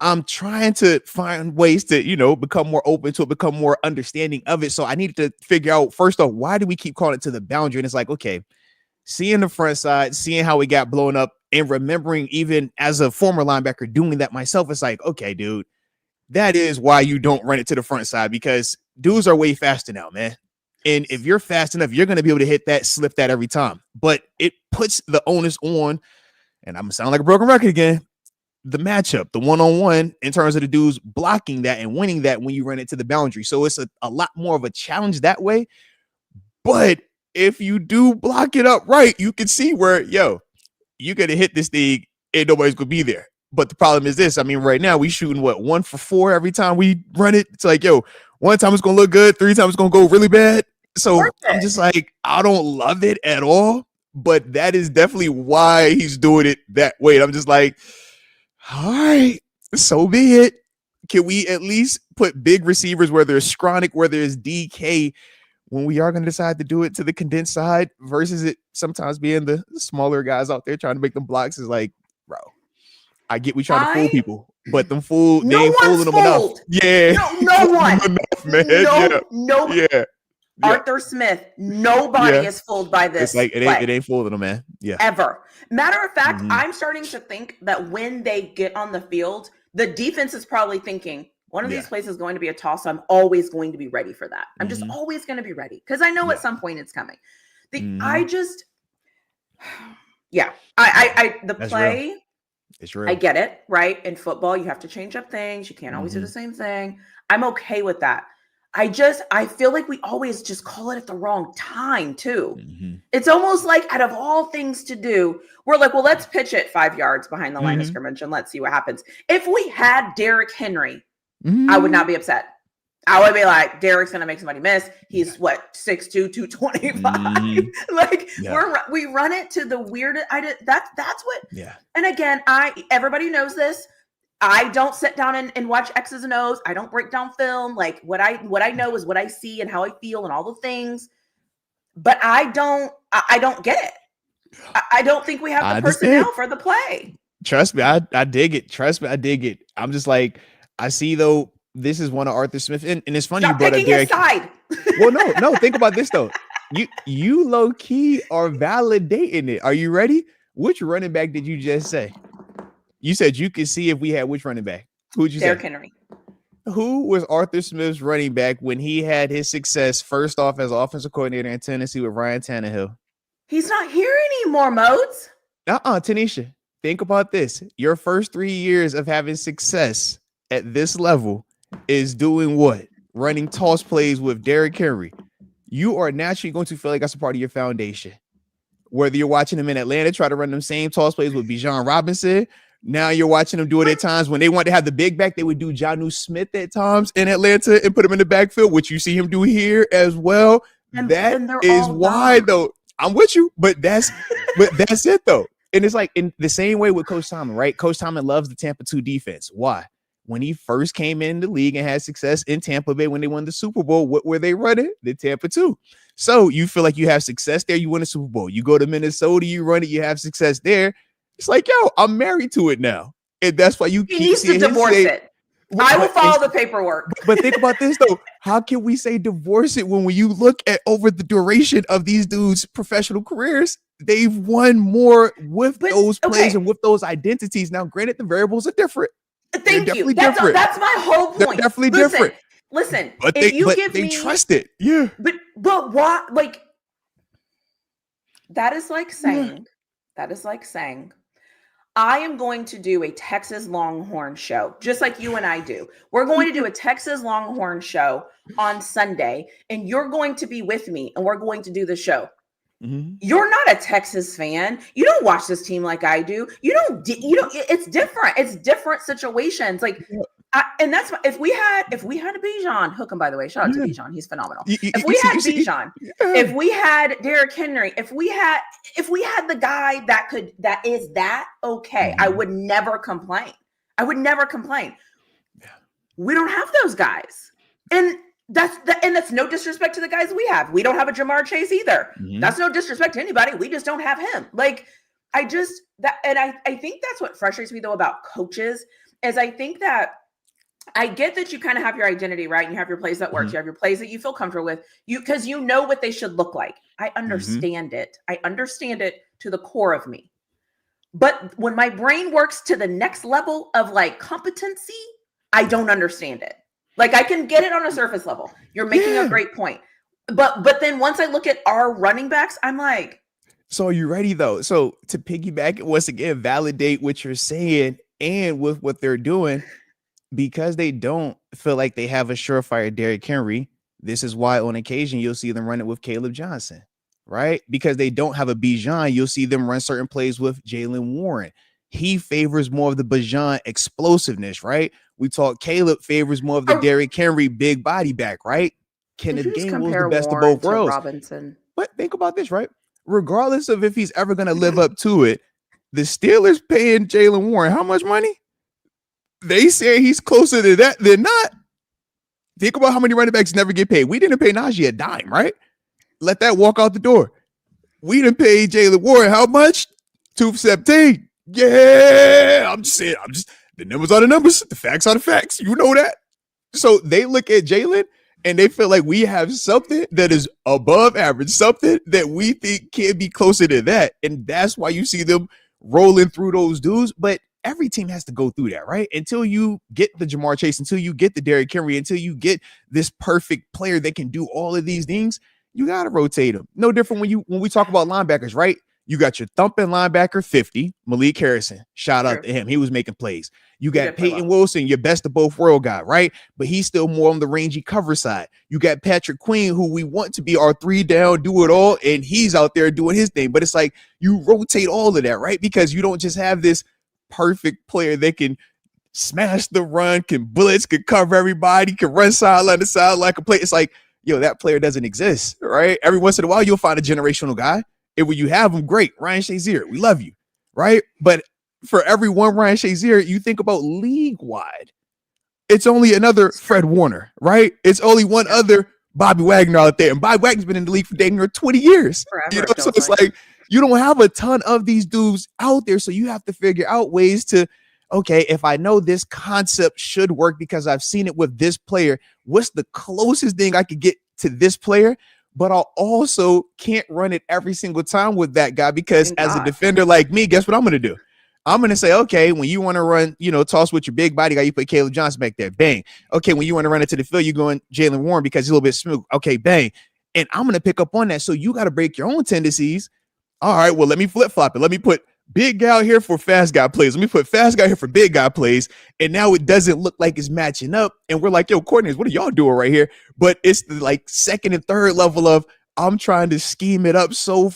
I'm trying to find ways to, become more open to it, become more understanding of it. So I needed to figure out, first off, why do we keep calling it to the boundary? And it's like, okay, seeing the front side, seeing how we got blown up, and remembering even as a former linebacker doing that myself, it's like, okay, dude, that is why you don't run it to the front side, because dudes are way faster now, man. And if you're fast enough, you're going to be able to hit that, slip that every time. But it puts the onus on, and I'm going to sound like a broken record again, the matchup, the one-on-one in terms of the dudes blocking that and winning that when you run it to the boundary. So it's a lot more of a challenge that way. But if you do block it up right, you can see where, you got to hit this thing and nobody's going to be there. But the problem is this. I mean, right now we shooting 1 for 4 every time we run it. It's like, one time it's going to look good. 3 times it's going to go really bad. So I'm just like, I don't love it at all. But that is definitely why he's doing it that way. And I'm just like, all right, so be it. Can we at least put big receivers where there's Skronik, where there's DK, when we are going to decide to do it to the condensed side versus it sometimes being the smaller guys out there trying to make them blocks? Is like, bro, I get we trying to fool people, but they ain't fooling them enough. Yeah. No one. Enough, man. No. Arthur Smith, nobody is fooled by this. It's like it ain't fooling them, man. Yeah. Ever. Matter of fact, I'm starting to think that when they get on the field, the defense is probably thinking, one of these plays is going to be a toss. So I'm always going to be ready for that. I'm just always going to be ready because I know at some point it's coming. I play. Real. It's real. I get it, right? In football, you have to change up things. You can't always do the same thing. I'm okay with that. I feel like we always just call it at the wrong time too. It's almost like out of all things to do, we're like, well, let's pitch it 5 yards behind the line of scrimmage and let's see what happens. If we had Derrick Henry, I would not be upset. I would be like, Derrick's going to make somebody miss. He's 6'2", 225. We run it to the weird. That's what. Yeah. And again, everybody knows this. I don't sit down and watch X's and O's. I don't break down film. Like what I know is what I see and how I feel and all the things. but I don't get it. I don't think we have the personnel for the play. Trust me, I dig it. Trust me, I dig it. I'm just like, I see though, this is one of Arthur Smith, and it's funny you brought up Derrick. Side. Well, no, think about this though. You low key are validating it. Are you ready? Which running back did you just say? You said you could see if we had which running back. Who'd you say? Derrick Henry. Who was Arthur Smith's running back when he had his success first off as offensive coordinator in Tennessee with Ryan Tannehill? He's not here anymore, Moats. TaNeisha, think about this. Your first 3 years of having success at this level is doing what? Running toss plays with Derrick Henry. You are naturally going to feel like that's a part of your foundation. Whether you're watching him in Atlanta try to run them same toss plays with Bijan Robinson, now you're watching them do it at times when they want to have the big back, they would do Jonnu Smith at times in Atlanta and put him in the backfield, which you see him do here as well. And that is why, though. I'm with you, but that's it, though. And it's like in the same way with Coach Tomlin, right? Coach Tomlin loves the Tampa 2 defense. Why? When he first came in the league and had success in Tampa Bay when they won the Super Bowl, what were they running? The Tampa 2. So you feel like you have success there, you win a Super Bowl. You go to Minnesota, you run it, you have success there. It's like, yo, I'm married to it now. And that's why you keep needs to divorce it. I will follow the paperwork. But think about this, though. How can we say divorce it when you look at over the duration of these dudes' professional careers, they've won more with those plays and with those identities. Now, granted, the variables are different. Thank you. That's my whole point. They're definitely different. Listen, but they trust it. Yeah. But why? Like, that is like saying, I am going to do a Texas Longhorn show, just like you and I do. We're going to do a Texas Longhorn show on Sunday, and you're going to be with me, and we're going to do the show. Mm-hmm. You're not a Texas fan. You don't watch this team like I do. You don't. It's different. It's different situations. Like, and that's if we had a Bijan, hook him, by the way. Shout out to Bijan. He's phenomenal. If we had Bijan, if we had Derrick Henry, if we had the guy that is okay, I would never complain. We don't have those guys. And that's no disrespect to the guys we have. We don't have a Jamar Chase either. Mm-hmm. That's no disrespect to anybody. We just don't have him. Like, I think that's what frustrates me though about coaches is I think that I get that you kind of have your identity, right? And you have your plays that work. Mm-hmm. You have your plays that you feel comfortable with. Because you know what they should look like. I understand it. I understand it to the core of me. But when my brain works to the next level of like competency, I don't understand it. Like, I can get it on a surface level. You're making a great point. But then once I look at our running backs, I'm like. So are you ready though? So to piggyback it once again, validate what you're saying and with what they're doing. Because they don't feel like they have a surefire Derrick Henry, this is why on occasion you'll see them run it with Caleb Johnson, right? Because they don't have a Bijan, you'll see them run certain plays with Jaylen Warren. He favors more of the Bijan explosiveness, right? We talk Caleb favors more of the Derrick Henry big body back, right? Kenneth Gainwell's the best Warren of both worlds. Robinson. But think about this, right? Regardless of if he's ever going to live up to it, the Steelers paying Jaylen Warren how much money? They say he's closer to that than not. Think about how many running backs never get paid. We didn't pay Najee a dime, right? Let that walk out the door. We didn't pay Jaylen Warren how much? 2 for 17. Yeah, I'm just saying. The numbers are the numbers. The facts are the facts. You know that. So they look at Jaylen and they feel like we have something that is above average, something that we think can be closer to that. And that's why you see them rolling through those dudes. But every team has to go through that, right? Until you get the Jamar Chase, until you get the Derrick Henry, until you get this perfect player that can do all of these things, you got to rotate them. No different when we talk about linebackers, right? You got your thumping linebacker 50, Malik Harrison. Shout out to him. He was making plays. You got Peyton Wilson, your best of both world guy, right? But he's still more on the rangy cover side. You got Patrick Queen, who we want to be our 3-down, do it all, and he's out there doing his thing. But it's like you rotate all of that, right? Because you don't just have this perfect player that can smash the run, can blitz, can cover everybody, can run sideline to sideline, can play. It's like, yo, that player doesn't exist, right? Every once in a while, you'll find a generational guy. And when you have them, great. Ryan Shazier, we love you, right? But for every one Ryan Shazier, you think about league-wide, it's only another Fred Warner, right? It's only one other Bobby Wagner out there, and Bobby Wagner's been in the league for dang near 20 years. Forever, So it's like you don't have a ton of these dudes out there, so you have to figure out ways to, okay, if I know this concept should work because I've seen it with this player, what's the closest thing I could get to this player? But I also can't run it every single time with that guy because as a defender like me, guess what I'm going to do? I'm going to say, okay, when you want to run, toss with your big body guy, you put Caleb Johnson back there. Bang. Okay, when you want to run into the field, you're going Jaylen Warren because he's a little bit smooth. Okay, bang. And I'm going to pick up on that. So you got to break your own tendencies. All right, well, let me flip-flop it. Let me put big guy out here for fast guy plays. Let me put fast guy here for big guy plays. And now it doesn't look like it's matching up. And we're like, yo, coordinators, what are y'all doing right here? But it's the like second and third level of I'm trying to scheme it up so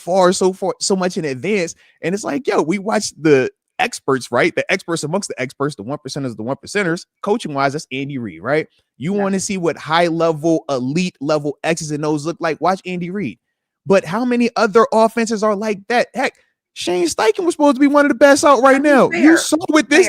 much in advance. And it's like, yo, we watched the experts, right? The experts amongst the experts, the 1%ers, the 1%ers, coaching wise, that's Andy Reid, right? You want to see what high level, elite level X's and O's look like? Watch Andy Reid. But how many other offenses are like that? Heck, Shane Steichen was supposed to be one of the best out right now. You saw what this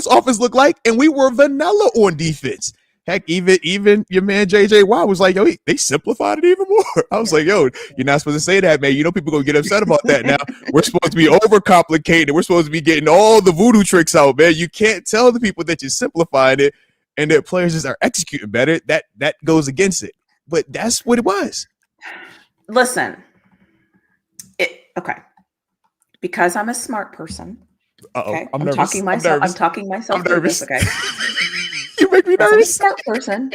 offense looked like, and we were vanilla on defense. Heck, even your man JJ Watt was like, yo, they simplified it even more. I was like, yo, you're not supposed to say that, man. People gonna get upset about that now. We're supposed to be overcomplicated. We're supposed to be getting all the voodoo tricks out, man. You can't tell the people that you're simplifying it and that players just are executing better. That goes against it. But that's what it was. Listen, okay. Because I'm a smart person. Okay? I'm talking myself through this, okay? You make me nervous. I'm a smart person.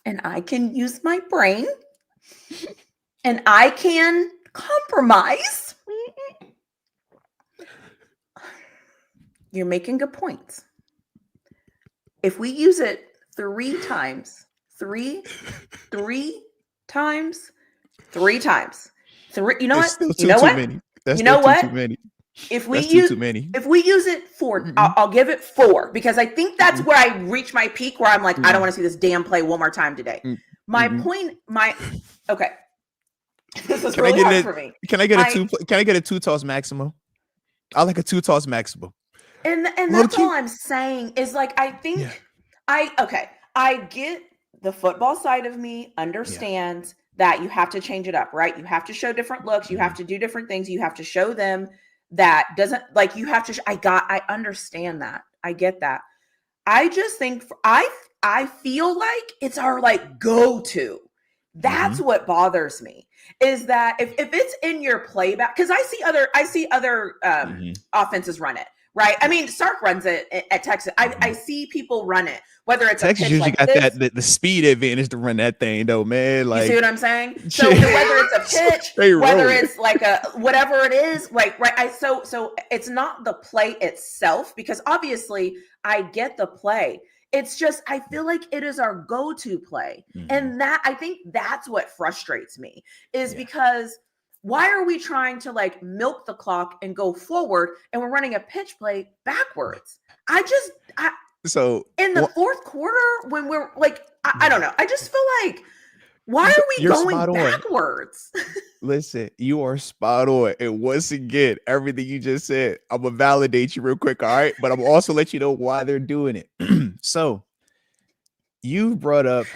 And I can use my brain. And I can compromise. You're making good points. If we use it 3 times, three times, you know what? You know what? That's you know what? Too many. If we use it 4, I'll give it 4 because I think that's where I reach my peak where I'm like, I don't want to see this damn play one more time today. Okay. This is really hard for me. Can I get a 2-toss maximum? I like a 2-toss maximum. And that's all I'm saying is like, I think I get the football side of me understands that you have to change it up, right? You have to show different looks. You have to do different things. You have to show them that doesn't like you have to. I understand that. I get that. I just think I feel like it's our like go-to. That's what bothers me is that if it's in your playback, because I see other offenses run it. Right. I mean, Sark runs it at Texas. I see people run it, whether it's Texas usually got the speed advantage to run that thing, though, man. Like, you see what I'm saying? So whether it's a pitch, whether it's like a whatever it is, like right. So it's not the play itself because obviously I get the play. It's just I feel like it is our go-to play, and that I think that's what frustrates me is because. Why are we trying to like milk the clock and go forward and we're running a pitch play backwards? So in the fourth quarter when we're like, I don't know. I just feel like, why are we going backwards? Listen, you are spot on. And once again, everything you just said, I'm going to validate you real quick. All right. But I'm also let you know why they're doing it. So you brought up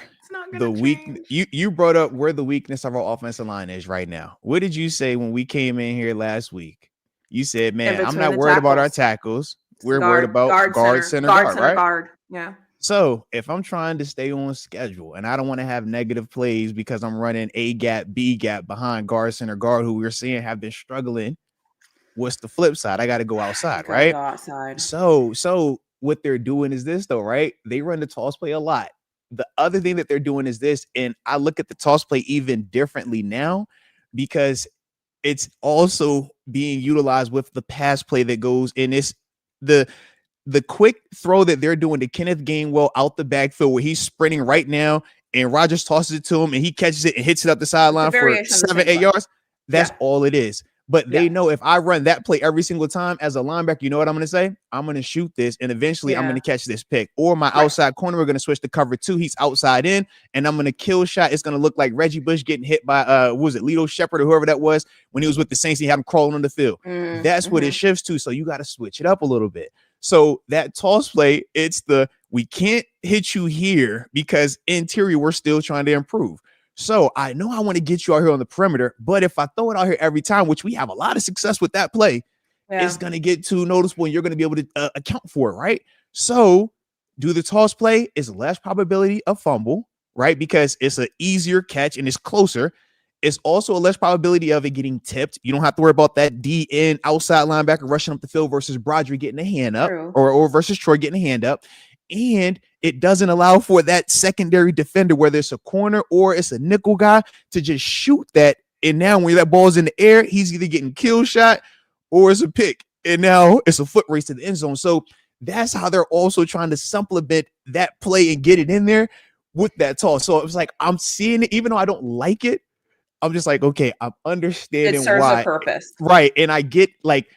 you brought up where the weakness of our offensive line is right now. What did you say when we came in here last week? You said, man, I'm not worried about our tackles. We're worried about guard, center, guard. Yeah. So if I'm trying to stay on schedule and I don't want to have negative plays because I'm running A gap, B gap behind guard, center, guard, who we're seeing have been struggling, what's the flip side? I got to go outside, right? Go outside. So what they're doing is this, though, right? They run the toss play a lot. The other thing that they're doing is this, and I look at the toss play even differently now because it's also being utilized with the pass play that goes in this the quick throw that they're doing to Kenneth Gainwell out the backfield where he's sprinting right now and Rodgers tosses it to him and he catches it and hits it up the sideline for 7-8 yards. That's all it is. But they know if I run that play every single time as a linebacker, you know what I'm going to say? I'm going to shoot this and eventually I'm going to catch this pick. Or my outside corner, we're going to switch to cover 2. He's outside in and I'm going to kill shot. It's going to look like Reggie Bush getting hit by, Lito Shepherd or whoever that was when he was with the Saints. He had him crawling on the field. That's what it shifts to. So you got to switch it up a little bit. So that toss play, it's we can't hit you here because interior, we're still trying to improve. So I know I want to get you out here on the perimeter, but if I throw it out here every time, which we have a lot of success with that play, it's going to get too noticeable and you're going to be able to account for it, right? So do the toss play is less probability of fumble, right? Because it's an easier catch and it's closer. It's also a less probability of it getting tipped. You don't have to worry about that DN outside linebacker rushing up the field versus Broderick getting a hand up or versus Troy getting a hand up. And it doesn't allow for that secondary defender, whether it's a corner or it's a nickel guy, to just shoot that. And now when that ball's in the air, he's either getting kill shot or it's a pick. And now it's a foot race to the end zone. So that's how they're also trying to supplement that play and get it in there with that toss. So it was like, I'm seeing it, even though I don't like it, I'm just like, okay, I'm understanding it serves why. A purpose. Right. And I get like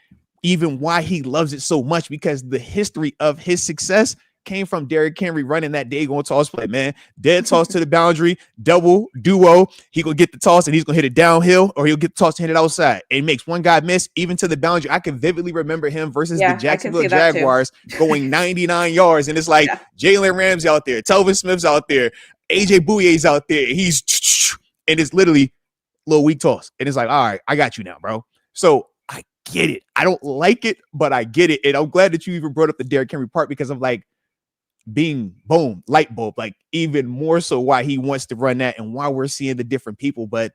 even why he loves it so much, because the history of his success came from Derrick Henry running that day-going toss play, man. Dead toss to the boundary, double, duo. He gonna get the toss and he's gonna hit it downhill, or he'll get the toss and hit it outside. And it makes one guy miss, even to the boundary. I can vividly remember him versus the Jacksonville Jaguars going 99 yards. And it's like Jaylen Ramsey out there, Telvin Smith's out there, AJ Bouyer's out there. And it's literally a little weak toss. And it's like, all right, I got you now, bro. So I get it. I don't like it, but I get it. And I'm glad that you even brought up the Derrick Henry part, because I'm like, being boom, light bulb, like even more so why he wants to run that and why we're seeing the different people. But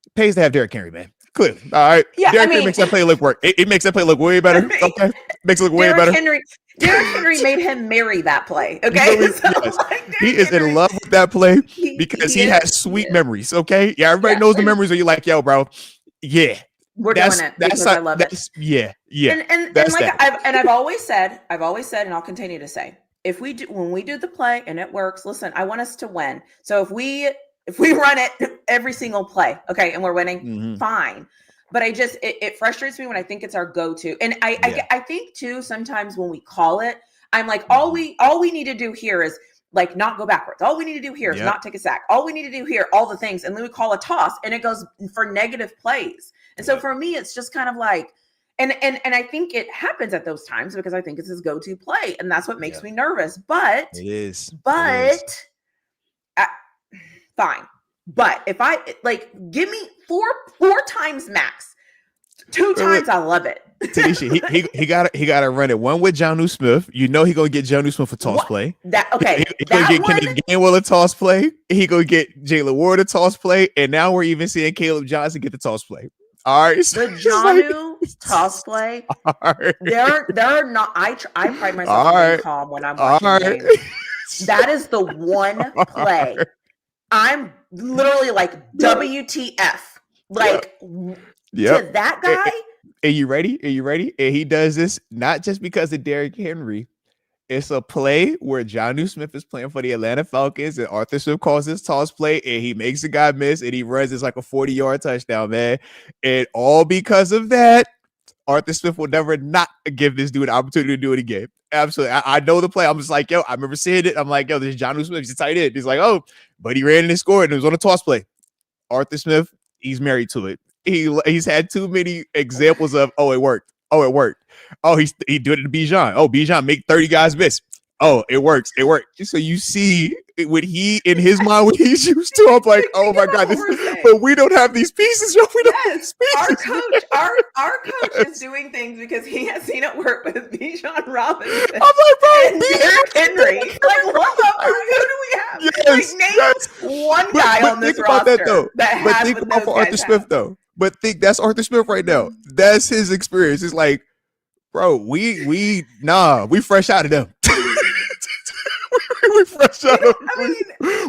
it pays to have Derrick Henry, man. Clearly. All right. Yeah, Derrick Henry makes that play look work. It makes that play look way better. Okay. Makes it look way better. Derrick Henry made him marry that play. Okay. He is in love with that play because he has sweet memories. Okay. Yeah. Everybody knows the memories where you're like, yo, bro. Yeah. We're doing it because I love it. Yeah. And like I've always said, and I'll continue to say, when we do the play and it works, listen, I want us to win. So if we run it every single play, okay, and we're winning, fine. But it frustrates me when I think it's our go-to. And I think too, sometimes when we call it, I'm like, all we need to do here is like not go backwards. All we need to do here is not take a sack. All we need to do here, all the things. And then we call a toss and it goes for negative plays. And so for me, it's just kind of like, and I think it happens at those times because I think it's his go-to play. And that's what makes me nervous. But it is. Fine. But if give me four times max, 2 times, I love it. TaNeisha, he gotta run it. One with Jonnu Smith. You know he gonna get Jonnu Smith a toss play. He gonna get Kenneth Gainwell a toss play. He gonna get Jaylen Ward a toss play. And now we're even seeing Caleb Johnson get the toss play. All right. The Jonnu toss play. Right. They're not. I pride myself on being calm when I'm watching games. That is the one play. I'm literally like, WTF. Like, to that guy. Are you ready? And he does this not just because of Derrick Henry. It's a play where Jonnu Smith is playing for the Atlanta Falcons and Arthur Smith calls his toss play and he makes the guy miss and he runs. It's like a 40-yard touchdown, man. And all because of that, Arthur Smith will never not give this dude an opportunity to do it again. Absolutely. I know the play. I'm just like, yo, I remember seeing it. I'm like, yo, this is Jonnu Smith. He's a tight end. He's like, oh, but he ran and he scored and it was on a toss play. Arthur Smith, he's married to it. He's had too many examples of, oh, it worked. Oh, it worked. Oh, he did it to Bijan. Oh, Bijan make 30 guys miss. Oh, it works. It worked. So you see what he in his mind, what he's used to. I'm like, oh my God, but we don't have these pieces. Yo, we don't have these pieces. Our coach is doing things because he has seen it work with Bijan Robinson. I'm like, bro, and Derrick Henry. Like, what the fuck? Who do we have? Yes, like, name one guy on this roster But think about for Arthur Smith though. But that's Arthur Smith right now. That's his experience. It's like, bro, we fresh out of them. we fresh out of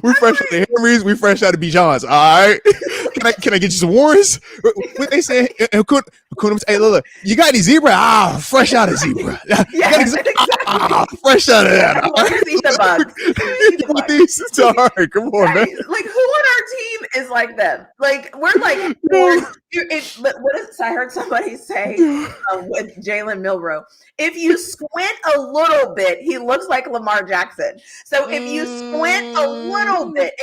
we fresh out of Henrys, we fresh out of Bijans. All right. Can I get you some Warrens? What they say? Hey, look, you got any zebra? Fresh out of zebra. Fresh out of that. Eat the bugs. All right, come on, man. Like, who on our team is like them? Like, we're like, I heard somebody say with Jalen Milroe, if you squint a little bit, he looks like Lamar Jackson. So if you squint a little bit,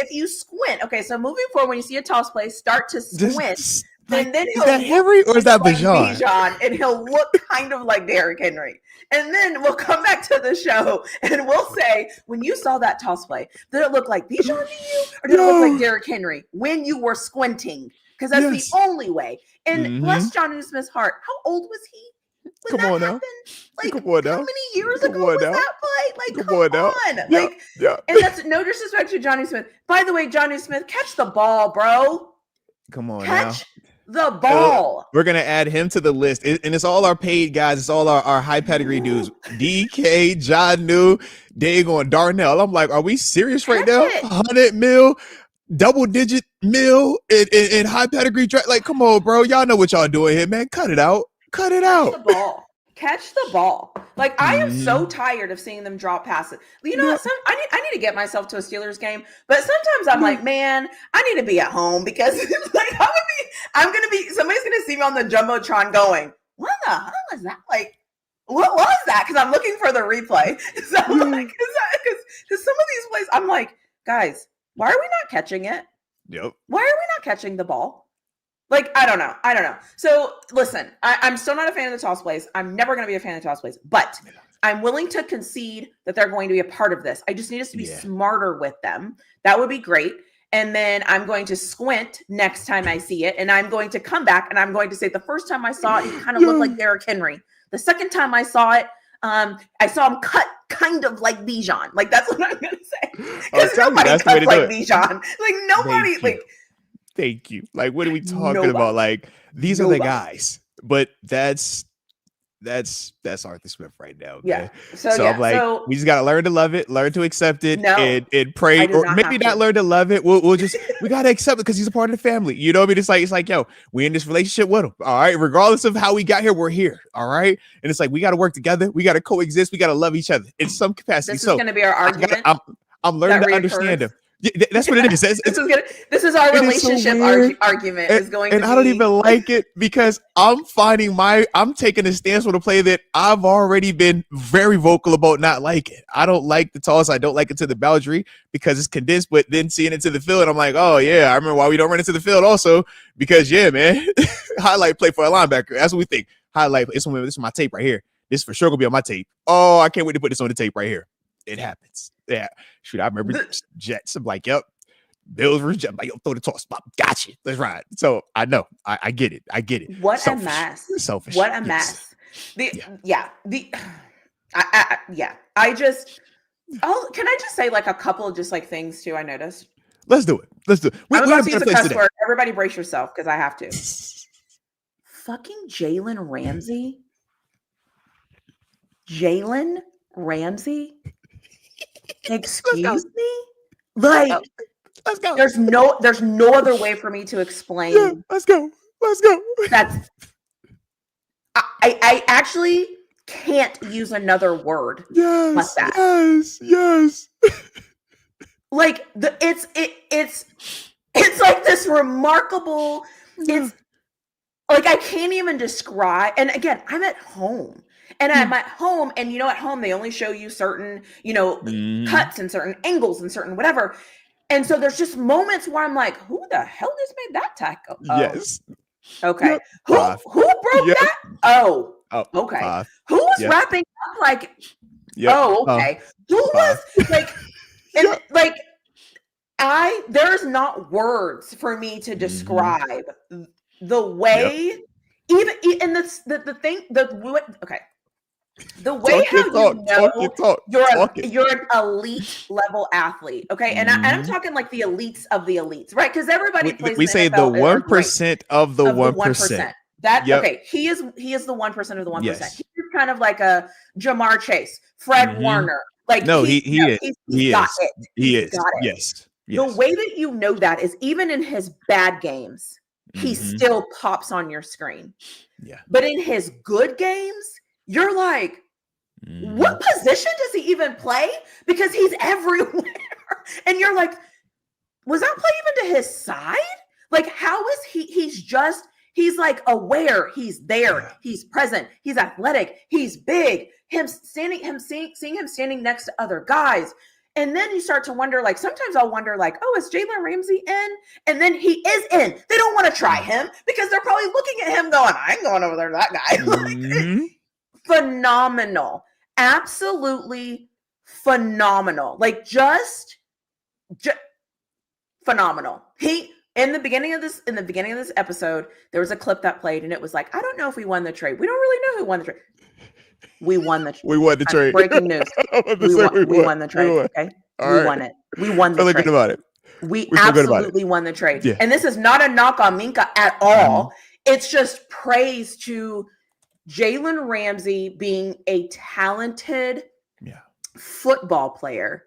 okay, so moving forward, when you see a toss play, start to squint Like, and then is that Henry or is that Bijan? Bijan, and he'll look kind of like Derrick Henry. And then we'll come back to the show and we'll say, when you saw that toss play, did it look like Bijan to you, or did it look like Derrick Henry when you were squinting? Because that's the only way. And bless Jonnu Smith's heart, how old was he when Come on happened? now. Like, Come on now. how many years ago was now. that play? Like, come on. Now. Like, and that's no disrespect to Jonnu Smith. By the way, Jonnu Smith, catch the ball, bro. Come on catch the ball. We're going to add him to the list. And it's all our paid guys. It's all our high pedigree dudes. DK, Jonnu, Dagon, Darnell. I'm like, are we serious right now? 100 mil, double-digit mil in high pedigree draft. Like, come on, bro. Y'all know what y'all doing here, man. Cut it out. Cut it out. The ball. Catch the ball. Like, I am so tired of seeing them drop passes. You know what? I need to get myself to a Steelers game, but sometimes I'm like, man, I need to be at home because like somebody's gonna see me on the jumbotron going, what the hell is that? Like, what was that? Because I'm looking for the replay. So like, because some of these plays, I'm like, guys, why are we not catching it? Yep. Why are we not catching the ball? Like, I don't know. So listen, I'm still not a fan of the toss plays. I'm never going to be a fan of toss plays, but I'm willing to concede that they're going to be a part of this. I just need us to be smarter with them. That would be great. And then I'm going to squint next time I see it. And I'm going to come back and I'm going to say the first time I saw it, he kind of looked like Derrick Henry. The second time I saw it, I saw him cut kind of like Bijan. Like, that's what I'm going to say. Because nobody cuts like Bijan. Like, nobody, like. Thank you. Like, what are we talking about? Like, these are the guys, but that's Arthur Smith right now. Man. Yeah. So I'm like, we just gotta learn to love it, learn to accept it, and pray, or maybe not learn to love it. We'll just we gotta accept it because he's a part of the family. You know what I mean? It's like, yo, we in this relationship with him. All right, regardless of how we got here, we're here. All right, and it's like we gotta work together, we gotta coexist, we gotta love each other in some capacity. This is gonna be our argument. I'm learning to understand him. Yeah, that's what it is. This is our relationship argument. Is going and to I don't even like it because I'm taking a stance on a play that I've already been very vocal about not liking. I don't like the toss. I don't like it to the boundary because it's condensed. But then seeing it to the field, I'm like, oh yeah, I remember why we don't run into the field also because man, highlight play for a linebacker. That's what we think. Highlight. This is my tape right here. This for sure gonna be on my tape. Oh, I can't wait to put this on the tape right here. It happens. Yeah. Shoot, I remember Jets. I'm like, yep. Bills versus Jets. I'm like, yo, throw the toss. Gotcha. Let's ride. So I know. I get it. I get it. What Selfish. a mess. Selfish. What a mess. Can I just say like a couple of just like things too I noticed? Let's do it. I'm about to use a cuss word. Everybody brace yourself because I have to. Fucking Jaylen Ramsey. Jaylen Ramsey? Excuse me? Like, let's go. There's no other way for me to explain. Yeah, let's go. That's I actually can't use another word like that. Yes. Like it's like this remarkable. It's like I can't even describe. And again, I'm at home. And I'm at home, and at home they only show you certain, cuts and certain angles and certain whatever. And so there's just moments where I'm like, who the hell just made that tackle? Yes. Okay. Yep. Who broke that? Oh. Okay. Who was wrapping up like? Yep. Oh, okay. Who was like? And like, there's not words for me to describe the way. Even and the thing okay. The way you're an elite level athlete, okay, and I'm talking like the elites of the elites, right? Because everybody plays. We say the 1% of the 1%. Okay, he is the 1% of the 1%. Yes. He's kind of like a Jamar Chase, Fred Warner. Like he is. Yes. The way that you know that is even in his bad games, he still pops on your screen. Yeah. But in his good games, you're like, what position does he even play? Because he's everywhere. And you're like, was that play even to his side? Like, how is he's like aware. He's there. He's present. He's athletic. He's big. Seeing him standing next to other guys. And then you start to wonder, like, sometimes I'll wonder, like, oh, is Jaylen Ramsey in? And then he is in. They don't want to try him because they're probably looking at him going, I ain't going over there to that guy. Mm-hmm. Phenomenal. Absolutely phenomenal. Like, just phenomenal. In the beginning of this episode, there was a clip that played, and it was like, I don't know if we won the trade. We don't really know who won the trade. We won the trade. We won the trade. Breaking news. We won the trade. Okay. We won it. We won the trade. Good about it. We absolutely won the trade. Yeah. And this is not a knock on Minka at all. Mm-hmm. It's just praise to Jaylen Ramsey being a talented football player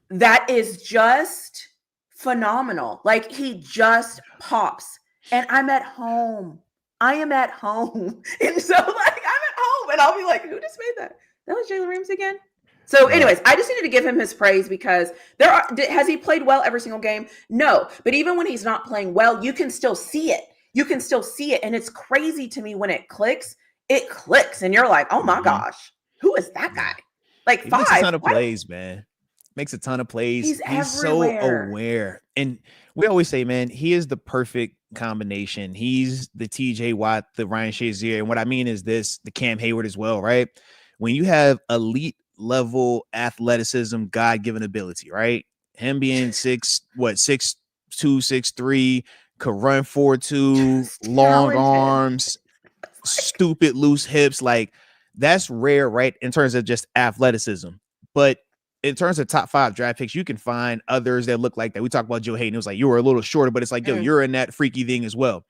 that is just phenomenal. Like, he just pops. And I'm at home. I am at home. And so, like, I'm at home. And I'll be like, who just made that? That was Jaylen Ramsey again? So anyways, I just needed to give him his praise because has he played well every single game? No. But even when he's not playing well, you can still see it. And it's crazy to me when it clicks. It clicks. And you're like, oh my gosh, who is that guy? Like, he makes a ton of plays, man. Makes a ton of plays. He's so aware. And we always say, man, he is the perfect combination. He's the TJ Watt, the Ryan Shazier. And what I mean is this, the Cam Hayward as well, right? When you have elite level athleticism, God-given ability, right? Him being 6'2", 6'3", could run 4.2, long arms, stupid loose hips. Like, that's rare, right? In terms of just athleticism. But in terms of top 5 draft picks, you can find others that look like that. We talked about Joe Hayden. It was like, you were a little shorter, but it's like, yo, you're in that freaky thing as well.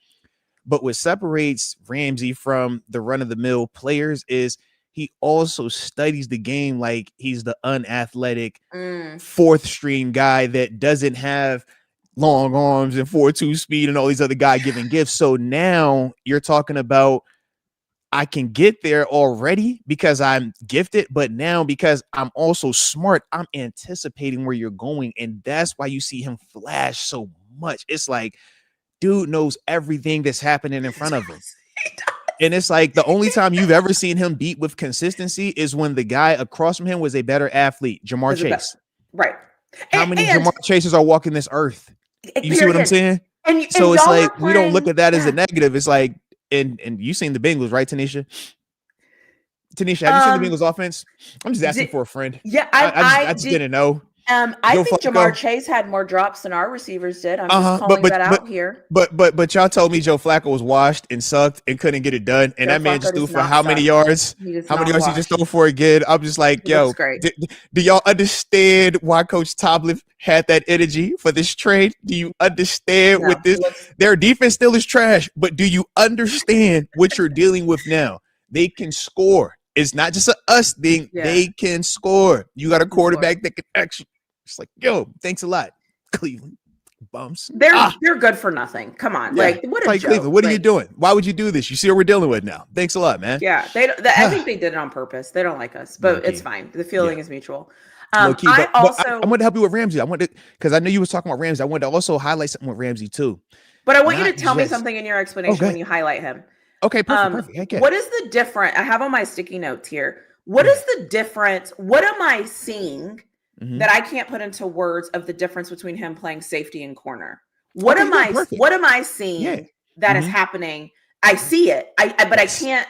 But what separates Ramsey from the run-of-the-mill players is he also studies the game like he's the unathletic 4th string guy that doesn't have long arms and 4.2 speed and all these other God-given gifts. So now you're talking about, I can get there already because I'm gifted, but now because I'm also smart, I'm anticipating where you're going. And that's why you see him flash so much. It's like, dude knows everything that's happening in front of him. And it's like the only time you've ever seen him beat with consistency is when the guy across from him was a better athlete, Jamar Chase. Right. How many Jamar Chases are walking this earth? You see what I'm saying? So it's like, we don't look at that as a negative. It's like, and you seen the Bengals, right, TaNeisha? TaNeisha, have you seen the Bengals offense? I'm just asking for a friend. Yeah, I just didn't know. I think Jamar Chase had more drops than our receivers did. I'm just calling that out here. But y'all told me Joe Flacco was washed and sucked and couldn't get it done. And that man just threw for how many yards? How many yards he just threw for again? I'm just like, yo, do y'all understand why Coach Tomlin had that energy for this trade? Do you understand with this? Their defense still is trash, but do you understand what you're dealing with now? They can score. It's not just a us thing. Yeah. They can score. You got a quarterback that can actually. It's like, yo, thanks a lot, Cleveland bums. They're good for nothing. Come on, like what a joke. Cleveland, what are you doing? Why would you do this? You see what we're dealing with now. Thanks a lot, man. Yeah, I think they did it on purpose. They don't like us, but it's fine. The feeling is mutual. I'm going to help you with Ramsey. I wanted because I know you was talking about Ramsey. I wanted to also highlight something with Ramsey too. But I want you to tell me something in your explanation when you highlight him. Okay, perfect. What is the difference? I have on my sticky notes here. What is the difference? What am I seeing that I can't put into words of the difference between him playing safety and corner? What am I seeing that is happening? I see it. But I can't.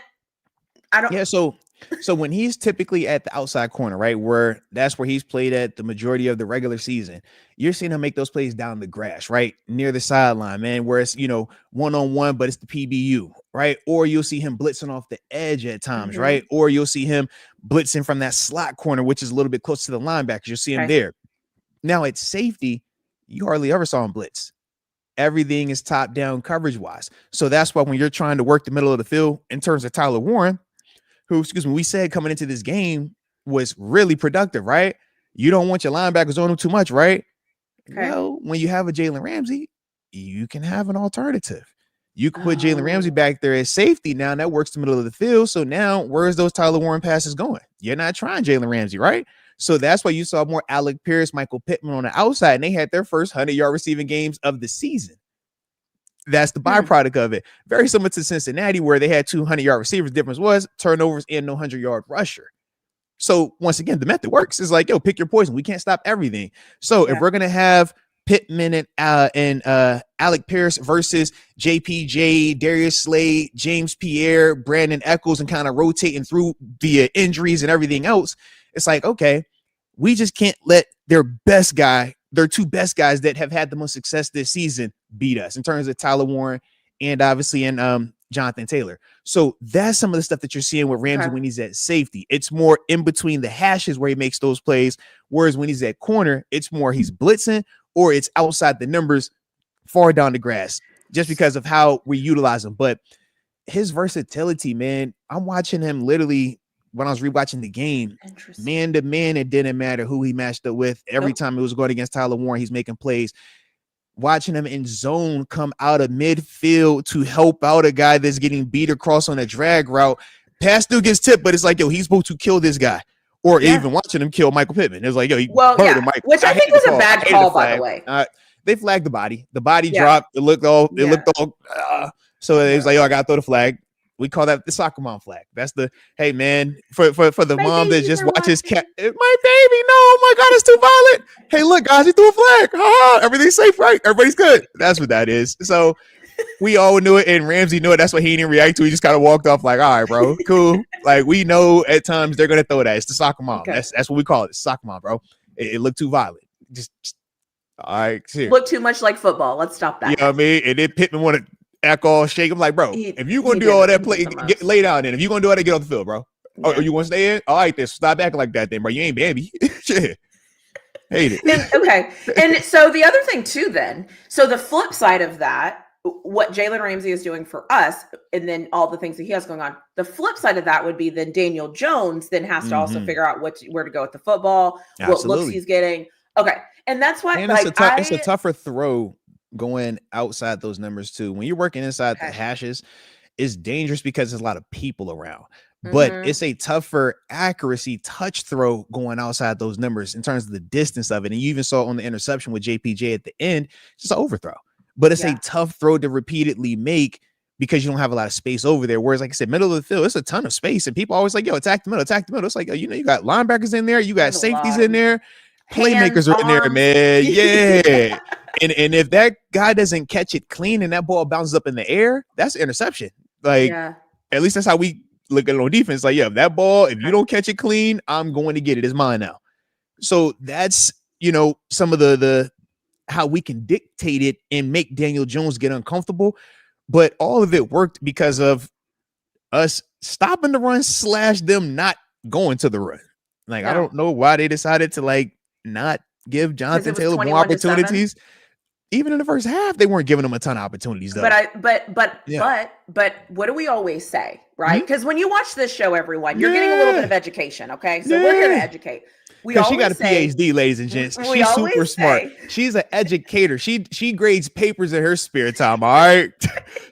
I don't. Yeah. So when he's typically at the outside corner, right, that's where he's played at the majority of the regular season, you're seeing him make those plays down the grass, right, near the sideline, man, where it's, one-on-one, but it's the PBU, right? Or you'll see him blitzing off the edge at times, right? Or you'll see him blitzing from that slot corner, which is a little bit close to the linebackers. You'll see him there. Now at safety, you hardly ever saw him blitz. Everything is top-down coverage-wise. So that's why when you're trying to work the middle of the field in terms of Tyler Warren, who, we said coming into this game was really productive, right? You don't want your linebackers on him too much, right? Okay. Well, when you have a Jaylen Ramsey, you can have an alternative. You can put Jaylen Ramsey back there as safety now, and that works the middle of the field. So now, where's those Tyler Warren passes going? You're not trying Jaylen Ramsey, right? So that's why you saw more Alec Pierce, Michael Pittman on the outside, and they had their first 100-yard receiving games of the season. That's the byproduct of it. Very similar to Cincinnati, where they had 200-yard receivers. The difference was turnovers and no 100-yard rusher. So once again, the method works. It's like, yo, pick your poison. We can't stop everything. So if we're gonna have Pittman and Alec Pierce versus JPJ, Darius Slade, James Pierre, Brandon Echols, and kind of rotating through via injuries and everything else, it's like, okay, we just can't let their two best guys that have had the most success this season beat us in terms of Tyler Warren and obviously in Jonathan Taylor. So that's some of the stuff that you're seeing with Ramsey when he's at safety. It's more in between the hashes where he makes those plays, whereas when he's at corner, it's more he's blitzing or it's outside the numbers, far down the grass, just because of how we utilize him. But his versatility, man, I'm watching him literally when I was rewatching the game, man to man, it didn't matter who he matched up with. Every time it was going against Tyler Warren, he's making plays. Watching him in zone come out of midfield to help out a guy that's getting beat across on a drag route. Pass still gets tipped, but it's like, yo, he's supposed to kill this guy. Or even watching him kill Michael Pittman. It was like, yo, he murdered Michael. Which I think was a bad call, by the way. They flagged the body. The body dropped. It looked all. So it was like, yo, I gotta throw the flag. We call that the soccer mom flag. That's the, hey man, for the mom that just watches cat. My baby, no, oh my God, it's too violent. Hey, look, guys, he threw a flag. Everything's safe, right? Everybody's good. That's what that is. So we all knew it, and Ramsey knew it. That's what he didn't react to. He just kind of walked off like, all right, bro, cool. Like, we know at times they're gonna throw that. It's the soccer mom. Okay. That's what we call it. It's soccer mom, bro. It looked too violent. Just all right. Here. Look too much like football. Let's stop that. You know what I mean? And then Pittman wanted Echo shake him like, bro, if you're gonna do all that play, lay down in. If you're gonna do all that, get off the field, bro. Oh, you want to stay in? All right, then stop acting like that, then, bro. You ain't Bambi. Shit. Hate it. Okay. And so the other thing too, then, so the flip side of that, what Jaylen Ramsey is doing for us, and then all the things that he has going on, the flip side of that would be then Daniel Jones then has to also figure out where to go with the football, what looks he's getting. Okay. And that's why it's a tougher throw going outside those numbers too. When you're working inside the hashes, it's dangerous because there's a lot of people around. But it's a tougher accuracy touch throw going outside those numbers in terms of the distance of it. And you even saw on the interception with JPJ at the end, it's just an overthrow. But it's a tough throw to repeatedly make because you don't have a lot of space over there. Whereas, like I said, middle of the field, it's a ton of space. And people always like, yo, attack the middle, attack the middle. It's like, you know, you got linebackers in there, you got safeties in there. Playmakers are in there, man. Yeah. And if that guy doesn't catch it clean and that ball bounces up in the air, that's an interception. Like, at least that's how we look at it on defense. Like, yeah, that ball, if you don't catch it clean, I'm going to get it. It's mine now. So that's, you know, some of the how we can dictate it and make Daniel Jones get uncomfortable. But all of it worked because of us stopping the run / them not going to the run. Like, I don't know why they decided to, like, not give Jonathan Taylor more opportunities. Even in the first half, they weren't giving him a ton of opportunities, though. But what do we always say, right? Because when you watch this show, everyone, you're getting a little bit of education, okay? So we're here to educate. She got a PhD, ladies and gents. She's super smart. She's an educator. She grades papers in her spare time. All right,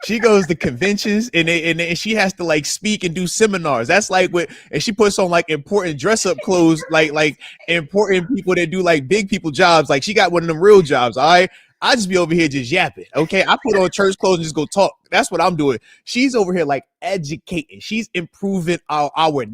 she goes to conventions and she has to like speak and do seminars. That's like what, and she puts on like important dress up clothes, like important people that do like big people jobs. Like she got one of them real jobs. All right. I just be over here just yapping. Okay. I put on church clothes and just go talk. That's what I'm doing. She's over here like educating. She's improving our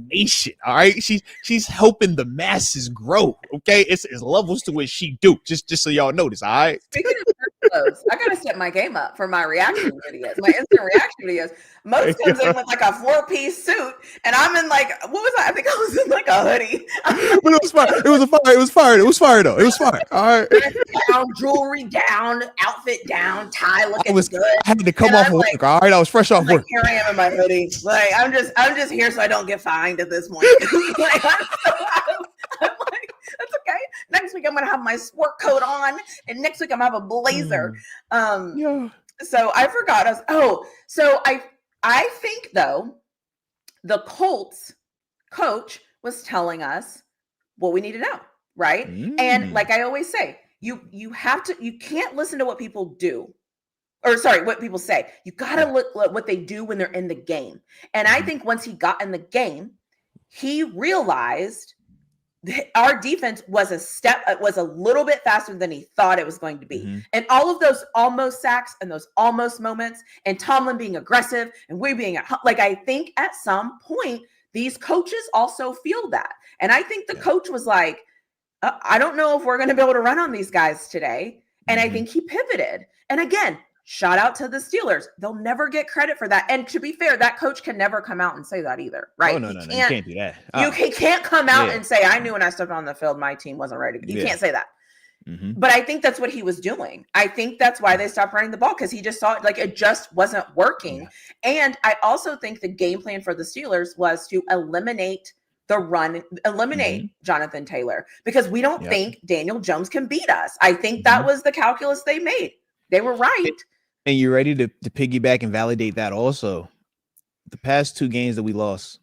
nation. All right. She's helping the masses grow. Okay. It's levels to what she do. Just so y'all notice. All right. Speaking of church clothes, I gotta step my game up for my reaction videos, my instant reaction videos. Most comes in with like a 4-piece suit, and I'm in like, what was I? I think I was in like a hoodie. But it was fire. It was fire though. It was fire. All right. Down, jewelry down, outfit down, tie looking good. I had to come off of work. All right. I was fresh off work. Here I am in my hoodie. Like I'm just here so I don't get fined at this point. Like, I'm like, that's okay. Next week I'm gonna have my sport coat on, and next week I'm gonna have a blazer. So I forgot us. So I think though the Colts coach was telling us what we need to know, right? And like I always say, you can't listen to what people do. Or sorry, what people say. You gotta look at what they do when they're in the game. And I think once he got in the game, he realized that our defense was a little bit faster than he thought it was going to be. And all of those almost sacks and those almost moments, and Tomlin being aggressive and we being like, I think at some point these coaches also feel that. And I think the coach was like, I don't know if we're going to be able to run on these guys today. And I think he pivoted. And again, shout out to the Steelers. They'll never get credit for that. And to be fair, that coach can never come out and say that either, right? Oh, no, you can't do that. He can't come out and say, I knew when I stepped on the field, my team wasn't ready. You can't say that. But I think that's what he was doing. I think that's why they stopped running the ball, because he just saw it, like it just wasn't working. And I also think the game plan for the Steelers was to eliminate the run, Jonathan Taylor, because we don't think Daniel Jones can beat us. I think that was the calculus they made. They were right. And you're ready to piggyback and validate that also. The past 2 games that we lost,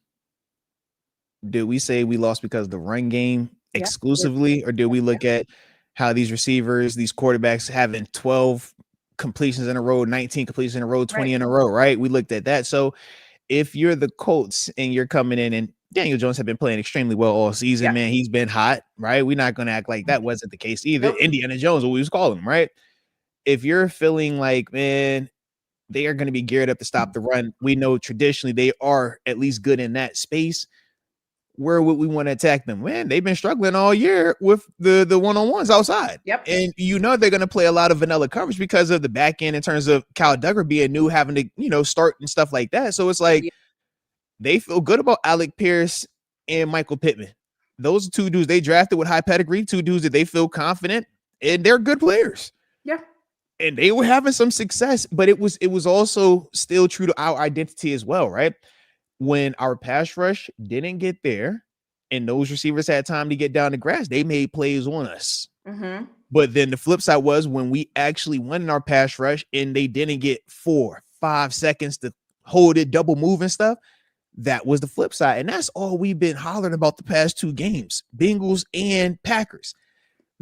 did we say we lost because of the run game exclusively, or did we look at how these receivers, these quarterbacks having 12 completions in a row, 19 completions in a row, 20 in a row, right? We looked at that. So if you're the Colts and you're coming in, and Daniel Jones have been playing extremely well all season, man, he's been hot, right? We're not going to act like that wasn't the case either. Indiana Jones, what we was calling him, right? If you're feeling like, man, they are going to be geared up to stop the run, we know traditionally they are at least good in that space. Where would we want to attack them? Man, they've been struggling all year with the one-on-ones outside. And they're going to play a lot of vanilla coverage because of the back end in terms of Kyle Duggar being new, having to, start and stuff like that. So it's like they feel good about Alec Pierce and Michael Pittman. Those are 2 dudes they drafted with high pedigree, 2 dudes that they feel confident, and they're good players. And they were having some success, but it was also still true to our identity as well, right? When our pass rush didn't get there and those receivers had time to get down the grass, they made plays on us. But then the flip side was when we actually went in our pass rush and they didn't get 4-5 seconds to hold it, double move and stuff. That was the flip side. And that's all we've been hollering about the past 2 games, Bengals and Packers.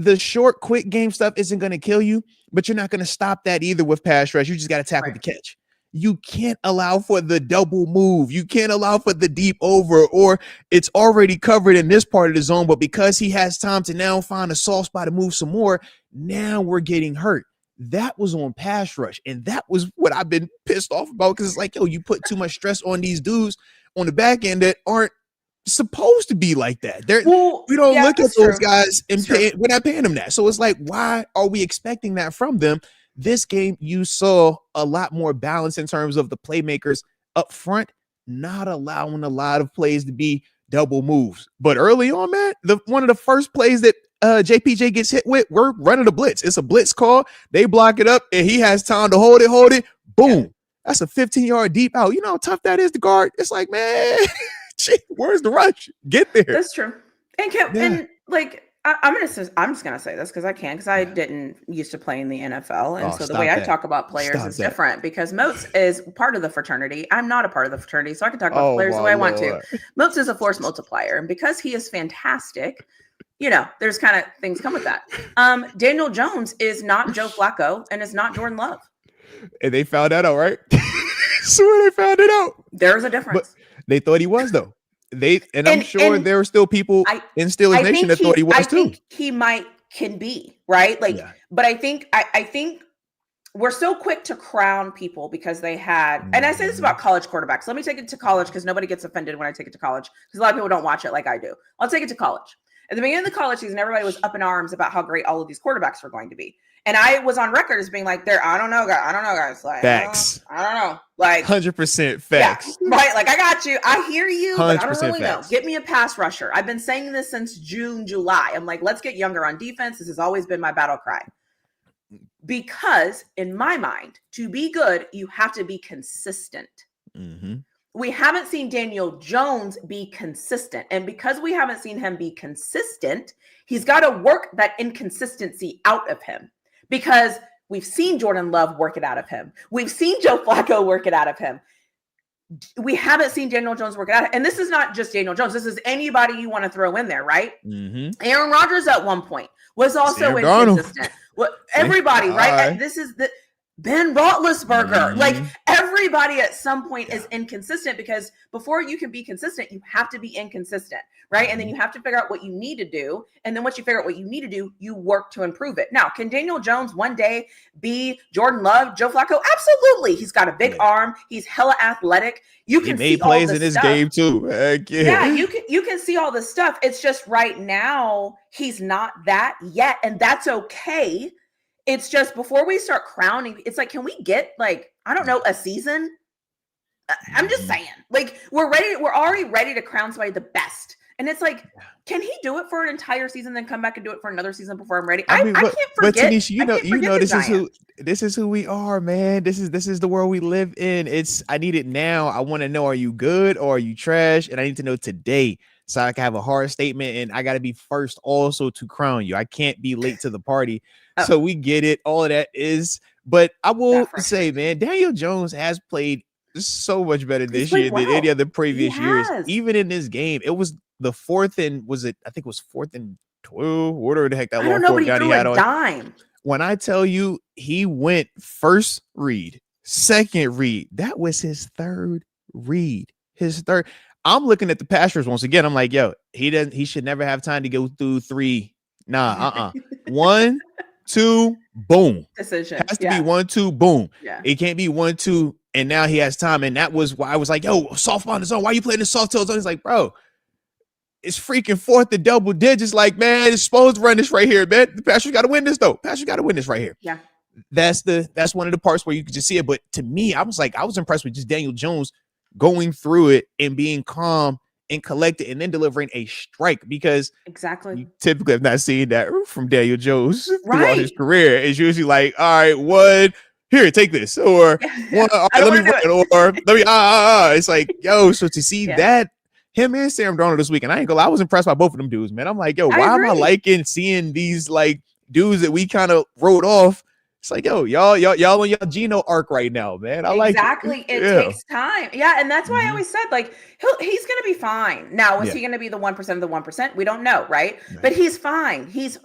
The short, quick game stuff isn't going to kill you, but you're not going to stop that either with pass rush. You just got to tackle the catch. You can't allow for the double move. You can't allow for the deep over, or it's already covered in this part of the zone, but because he has time to now find a soft spot to move some more, now we're getting hurt. That was on pass rush, and that was what I've been pissed off about, because it's like, you put too much stress on these dudes on the back end that aren't supposed to be like that. We don't look at those guys and we're not paying them that. So it's like, why are we expecting that from them? This game, you saw a lot more balance in terms of the playmakers up front, not allowing a lot of plays to be double moves. But early on, man, one of the first plays that JPJ gets hit with, we're running a blitz. It's a blitz call. They block it up, and he has time to hold it. Boom. That's a 15-yard deep out. You know how tough that is to guard? It's like, man, where's the rush? Get there. That's true. And I'm just gonna say this because I can, because I didn't used to play in the NFL, and so the way I talk about players is different, because Moats is part of the fraternity. I'm not a part of the fraternity, so I can talk about players the way I want to. Moats is a force multiplier, and because he is fantastic, there's kind of things come with that. Daniel Jones is not Joe Flacco and is not Jordan Love. And they found that out, right? Swear they found it out. There's a difference. But they thought he was, though. I'm sure there were still people in Steelers Nation that thought he was too. I think he can be, right? But I think we're so quick to crown people because they had, and I say this about college quarterbacks. Let me take it to college, because nobody gets offended when I take it to college, because a lot of people don't watch it like I do. I'll take it to college. At the beginning of the college season, everybody was up in arms about how great all of these quarterbacks were going to be. And I was on record as being like, I don't know, guys. Like, facts. I don't know. Like 100% facts. Yeah, right. Like, I got you. I hear you, but I don't really facts. know. Get me a pass rusher. I've been saying this since June, July. I'm like, let's get younger on defense. This has always been my battle cry. Because in my mind, to be good, you have to be consistent. We haven't seen Daniel Jones be consistent. And because we haven't seen him be consistent, he's got to work that inconsistency out of him. Because we've seen Jordan Love work it out of him. We've seen Joe Flacco work it out of him. We haven't seen Daniel Jones work it out. And this is not just Daniel Jones. This is anybody you want to throw in there, right? Aaron Rodgers at one point was also inconsistent. Well, everybody, right? This is Ben Roethlisberger. Like everybody at some point is inconsistent, because before you can be consistent, you have to be inconsistent, right? And then you have to figure out what you need to do. And then once you figure out what you need to do, you work to improve it. Now, can Daniel Jones one day be Jordan Love, Joe Flacco? Absolutely. He's got a big arm. He's hella athletic. You can see all plays this in this stuff. game too. Yeah, you can see all this stuff. It's just right now he's not that yet, and that's okay. It's just before we start crowning, it's like, can we get like, I don't know, a season? I'm just saying, like, we're already ready to crown somebody the best. And it's like, can he do it for an entire season, then come back and do it for another season before I'm ready? I can't forget. But TaNeisha, this is who we are, man. This is the world we live in. I need it now. I want to know, are you good or are you trash? And I need to know today, so I can have a hard statement, and I got to be first also to crown you. I can't be late to the party. So we get it. All of that is, but I will say, man, Daniel Jones has played so much better this year than any other previous years. Even in this game, it was the fourth and I think it was 4th and 12, whatever the heck that long fourth down he had on. Dime. When I tell you he went first read, second read, that was his third read. His third. I'm looking at the passers once again. I'm like, yo, he should never have time to go through 3. Nah, 1, 2, boom. Decision. Has to be 1, 2, boom. Yeah. It can't be 1, 2, and now he has time. And that was why I was like, yo, soft on his own. Why are you playing the soft tail zone? He's like, bro, it's freaking 4th and double digits. Like, man, it's supposed to run this right here, man. The Patriots got to win this, though. Patriots got to win this right here. Yeah. That's one of the parts where you could just see it. But to me, I was impressed with just Daniel Jones going through it and being calm and collected, and then delivering a strike, because you typically have not seen that from Daniel Jones throughout his career. It's usually like, all right, one, here, take this, or one, let me run, or let me It's like, yo, so to see that, him and Sam Darnold this week, and I ain't gonna lie, I was impressed by both of them dudes, man. I'm like, yo, why am I liking seeing these like dudes that we kind of wrote off? It's like, yo, y'all on your Geno arc right now, man. I like it. It takes time. Yeah. And that's why I always said, like, he's going to be fine. Now, is he going to be the 1% of the 1%? We don't know. Right. But he's fine. He's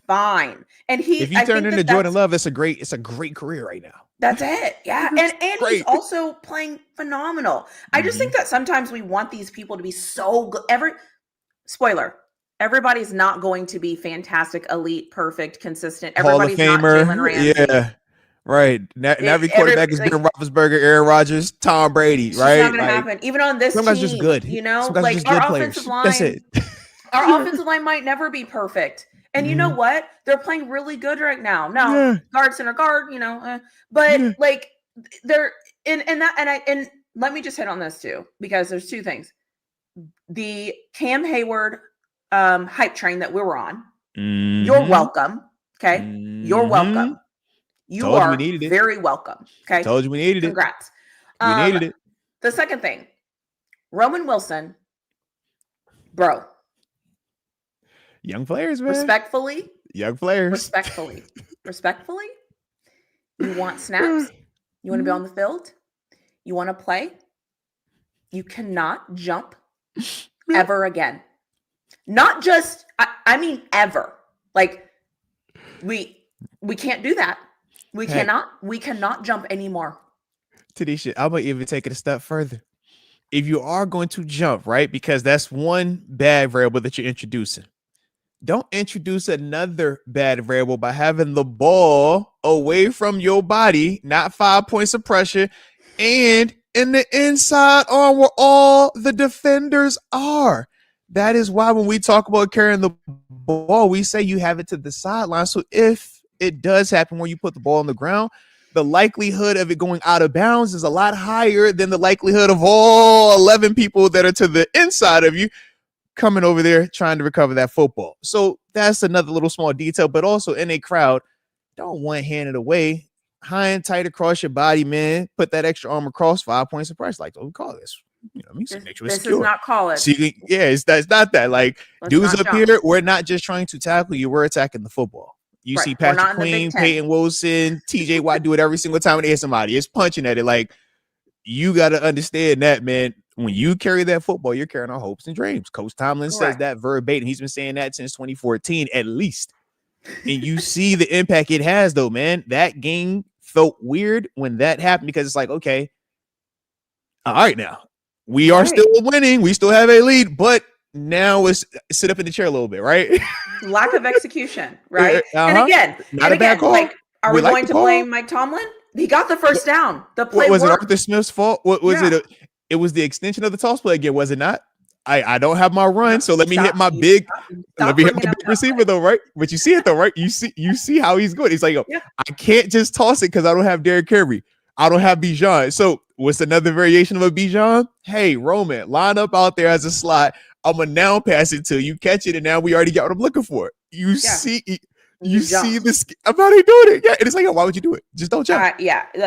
fine. And if you turn into Jordan Love, it's a great career right now. That's it. Yeah. And he's also playing phenomenal. I just think that sometimes we want these people to be so good. Spoiler. Everybody's not going to be fantastic, elite, perfect, consistent. Everybody's not Jaylen Ramsey. Yeah, right. Every quarterback has been Roethlisberger, Aaron Rodgers, Tom Brady, right? It's not going to happen. Even on this team, just good. You know, like our offensive line. That's it. Our offensive line might never be perfect. And you know what? They're playing really good right now. Now, guard, center, guard, but like they're and let me just hit on this too, because there's two things. The Cam Hayward hype train that we were on. You're welcome. Okay. You're welcome. You are very welcome. Okay. Told you we needed it. Congrats. We needed it. The second thing, Roman Wilson, bro. Young players, man. Respectfully. Young players. Respectfully. You want snaps? You want to be on the field? You want to play? You cannot jump ever again. Not just, I mean, ever. Like, we can't do that. We cannot jump anymore. TaNeisha, I'm going to even take it a step further. If you are going to jump, right, because that's one bad variable that you're introducing, don't introduce another bad variable by having the ball away from your body, not 5 points of pressure, and in the inside arm where all the defenders are. That is why when we talk about carrying the ball, we say you have it to the sideline. So if it does happen where you put the ball on the ground, the likelihood of it going out of bounds is a lot higher than the likelihood of all 11 people that are to the inside of you coming over there trying to recover that football. So that's another little small detail, but also in a crowd, don't one-hand it away. High and tight across your body, man. Put that extra arm across, 5 points of pressure. Like, what we call this? You know what I mean? So make sure it's secure. Is not college. So it's not that. Like, dudes up here, we're not just trying to tackle you, we're attacking the football. You see Patrick Queen, Peyton Wilson, TJ Watt do it every single time they hit somebody. It's punching at it. Like, you got to understand that, man. When you carry that football, you're carrying our hopes and dreams. Coach Tomlin says that verbatim. He's been saying that since 2014, at least. And you see the impact it has, though, man. That game felt weird when that happened because it's like, okay, all right, now we are still winning. We still have a lead, but now let's sit up in the chair a little bit, right? Lack of execution, right? And again, not a bad call. Like, are we going to blame Mike Tomlin? He got the first down. The play was worked. It Arthur Smith's fault? What was it? It was the extension of the toss play again, was it not? I don't have my run, so let me hit my big receiver though, right? But you see it though, right? You see how he's good. He's like, I can't just toss it because I don't have Derrick Henry. I don't have Bijan. So what's another variation of a Bijan? Hey, Roman, line up out there as a slot. I'm gonna now pass it to you, catch it, and now we already got what I'm looking for. You see this. I'm already doing it. Yeah, and it's like, why would you do it? Just don't jump.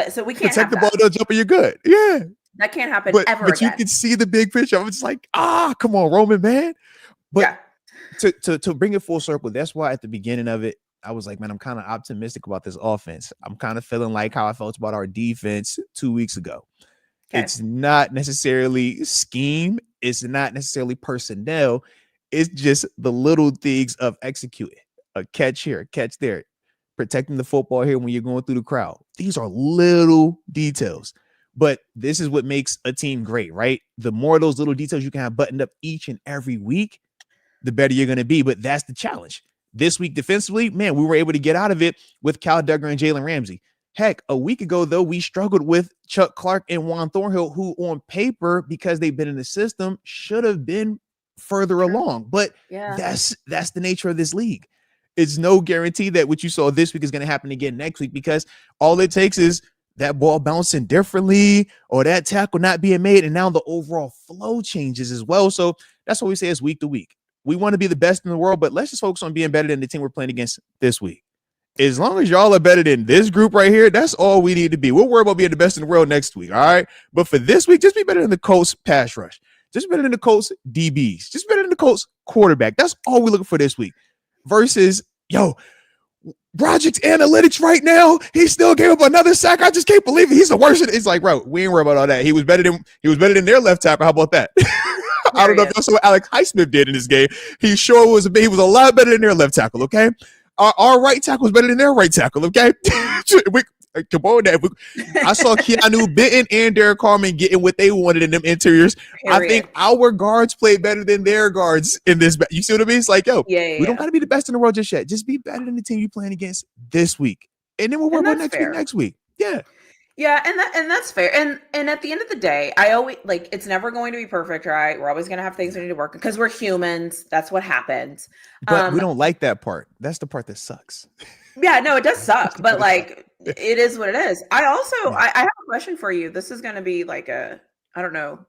So we can't protect the ball. Don't jump, and you're good. Yeah. That can't happen ever but again. You can see the big picture. I'm just like, come on, Roman, man. But to bring it full circle, that's why at the beginning of it, I was like, man, I'm kind of optimistic about this offense. I'm kind of feeling like how I felt about our defense 2 weeks ago. Okay. It's not necessarily scheme. It's not necessarily personnel. It's just the little things of executing. A catch here, a catch there, protecting the football here when you're going through the crowd. These are little details. But this is what makes a team great, right? The more of those little details you can have buttoned up each and every week, the better you're going to be. But that's the challenge. This week defensively, man, we were able to get out of it with Cal Duggar and Jaylen Ramsey. Heck, a week ago, though, we struggled with Chuck Clark and Juan Thornhill, who on paper, because they've been in the system, should have been further along. But that's the nature of this league. It's no guarantee that what you saw this week is going to happen again next week, because all it takes is that ball bouncing differently or that tackle not being made, and now the overall flow changes as well. So that's what we say is week to week. We want to be the best in the world, but let's just focus on being better than the team we're playing against this week. As long as y'all are better than this group right here, that's all we need to be. We'll worry about being the best in the world next week, all right? But for this week, just be better than the Colts pass rush. Just better than the Colts DBs. Just better than the Colts quarterback. That's all we're looking for this week. Versus, Project Analytics right now, he still gave up another sack. I just can't believe it. He's the worst. It's like, bro, we ain't worried about all that. He was better than their left tackle. How about that? I don't know if y'all saw what Alex Highsmith did in this game. He was a lot better than their left tackle, okay? Our right tackle was better than their right tackle, okay? Come on, I saw Keanu Benton and Derek Carmen getting what they wanted in them interiors. Period. I think our guards played better than their guards in this. You see what I mean? It's like, we don't got to be the best in the world just yet. Just be better than the team you're playing against this week, and then we'll work on next week. Yeah. Yeah, and that's fair. And at the end of the day, I always it's never going to be perfect, right? We're always going to have things we need to work on because we're humans. That's what happens. But we don't like that part. That's the part that sucks. Yeah, no, it does suck, but it is what it is. I also I have a question for you. This is going to be I don't know,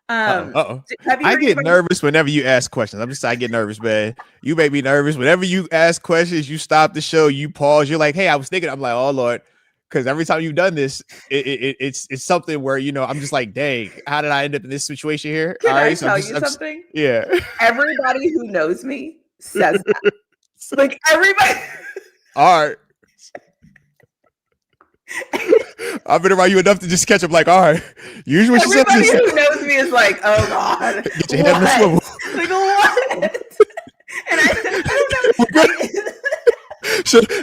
I get nervous whenever you ask questions. I get nervous, man. You make me nervous whenever you ask questions. You stop the show, you pause. You're like, hey, I was thinking. I'm like, oh Lord. Because every time you've done this, it's something where, I'm just like, dang, how did I end up in this situation here? Can I tell you something? Yeah. Everybody who knows me says that. Everybody. All right. I've been around you enough to just catch up. Like, all right. Usually she says everybody who knows me is like, oh God. Get your head in the swivel. What? And I don't know.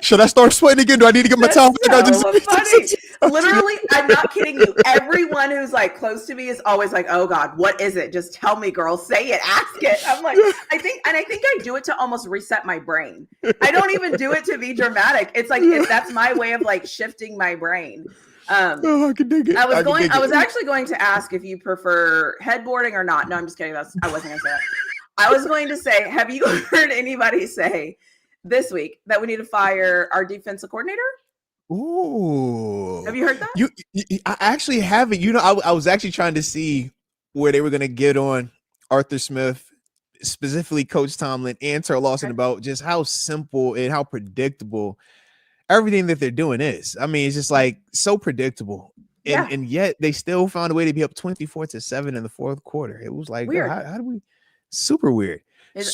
Should I start sweating again? Do I need to get my towel back? Funny. Literally, I'm not kidding you. Everyone who's close to me is always like, "Oh God, what is it? Just tell me, girl. Say it. Ask it." I'm like, I think I do it to almost reset my brain. I don't even do it to be dramatic. It's that's my way of shifting my brain. I can dig it. I was actually going to ask if you prefer headboarding or not. No, I'm just kidding. I wasn't going to say that. I was going to say, have you heard anybody say this week that we need to fire our defensive coordinator? Ooh. Have you heard that? I actually haven't. I was actually trying to see where they were going to get on Arthur Smith, specifically Coach Tomlin and Terrell Lawson, about just how simple and how predictable everything that they're doing is. I mean, it's just so predictable. And yet they still found a way to be up 24-7 in the fourth quarter. It was weird. How do we? Super weird.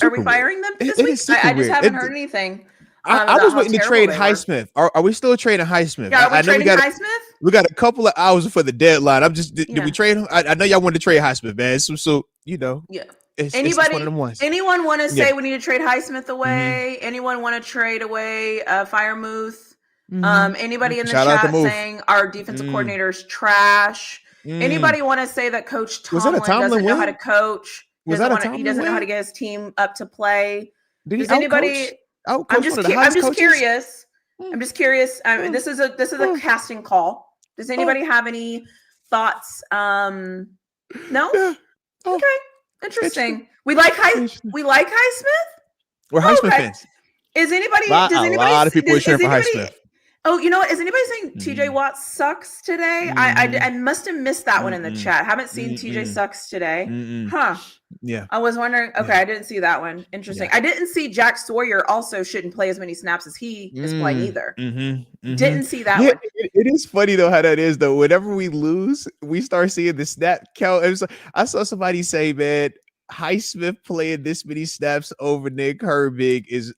Are we firing them this week? I just haven't heard anything. I was waiting to trade Highsmith. Are we still trading Highsmith? Yeah, are we trading Highsmith? We got a couple of hours before the deadline. Did we trade him? I know y'all wanted to trade Highsmith, man. So yeah. It's one of them ones. Anyone want to say we need to trade Highsmith away? Mm-hmm. Anyone want to trade away Fire Muth? Anybody in the Shout out the chat move. saying our defensive coordinator's trash? Anybody want to say that Coach Tomlin doesn't know how to coach? Was that a Tomlin He doesn't know how to win? get his team up to play. Did he Does anybody? I'm just curious. I'm just curious. This is a casting call. Does anybody have any thoughts? No. Okay. Interesting. We like Highsmith. We're Highsmith fans. Is anybody? A lot of people are cheering for Highsmith. Oh, you know what? Is anybody saying TJ Watt sucks today? I must have missed that one in the chat. Haven't seen TJ sucks today. Huh. Yeah. I was wondering. Okay, I didn't see that one. Interesting. I didn't see Jack Sawyer also shouldn't play as many snaps as he is playing either. Didn't see that one. It is funny though how that is though. Whenever we lose, we start seeing the snap count. I saw somebody say, man, Highsmith playing this many snaps over Nick Herbig is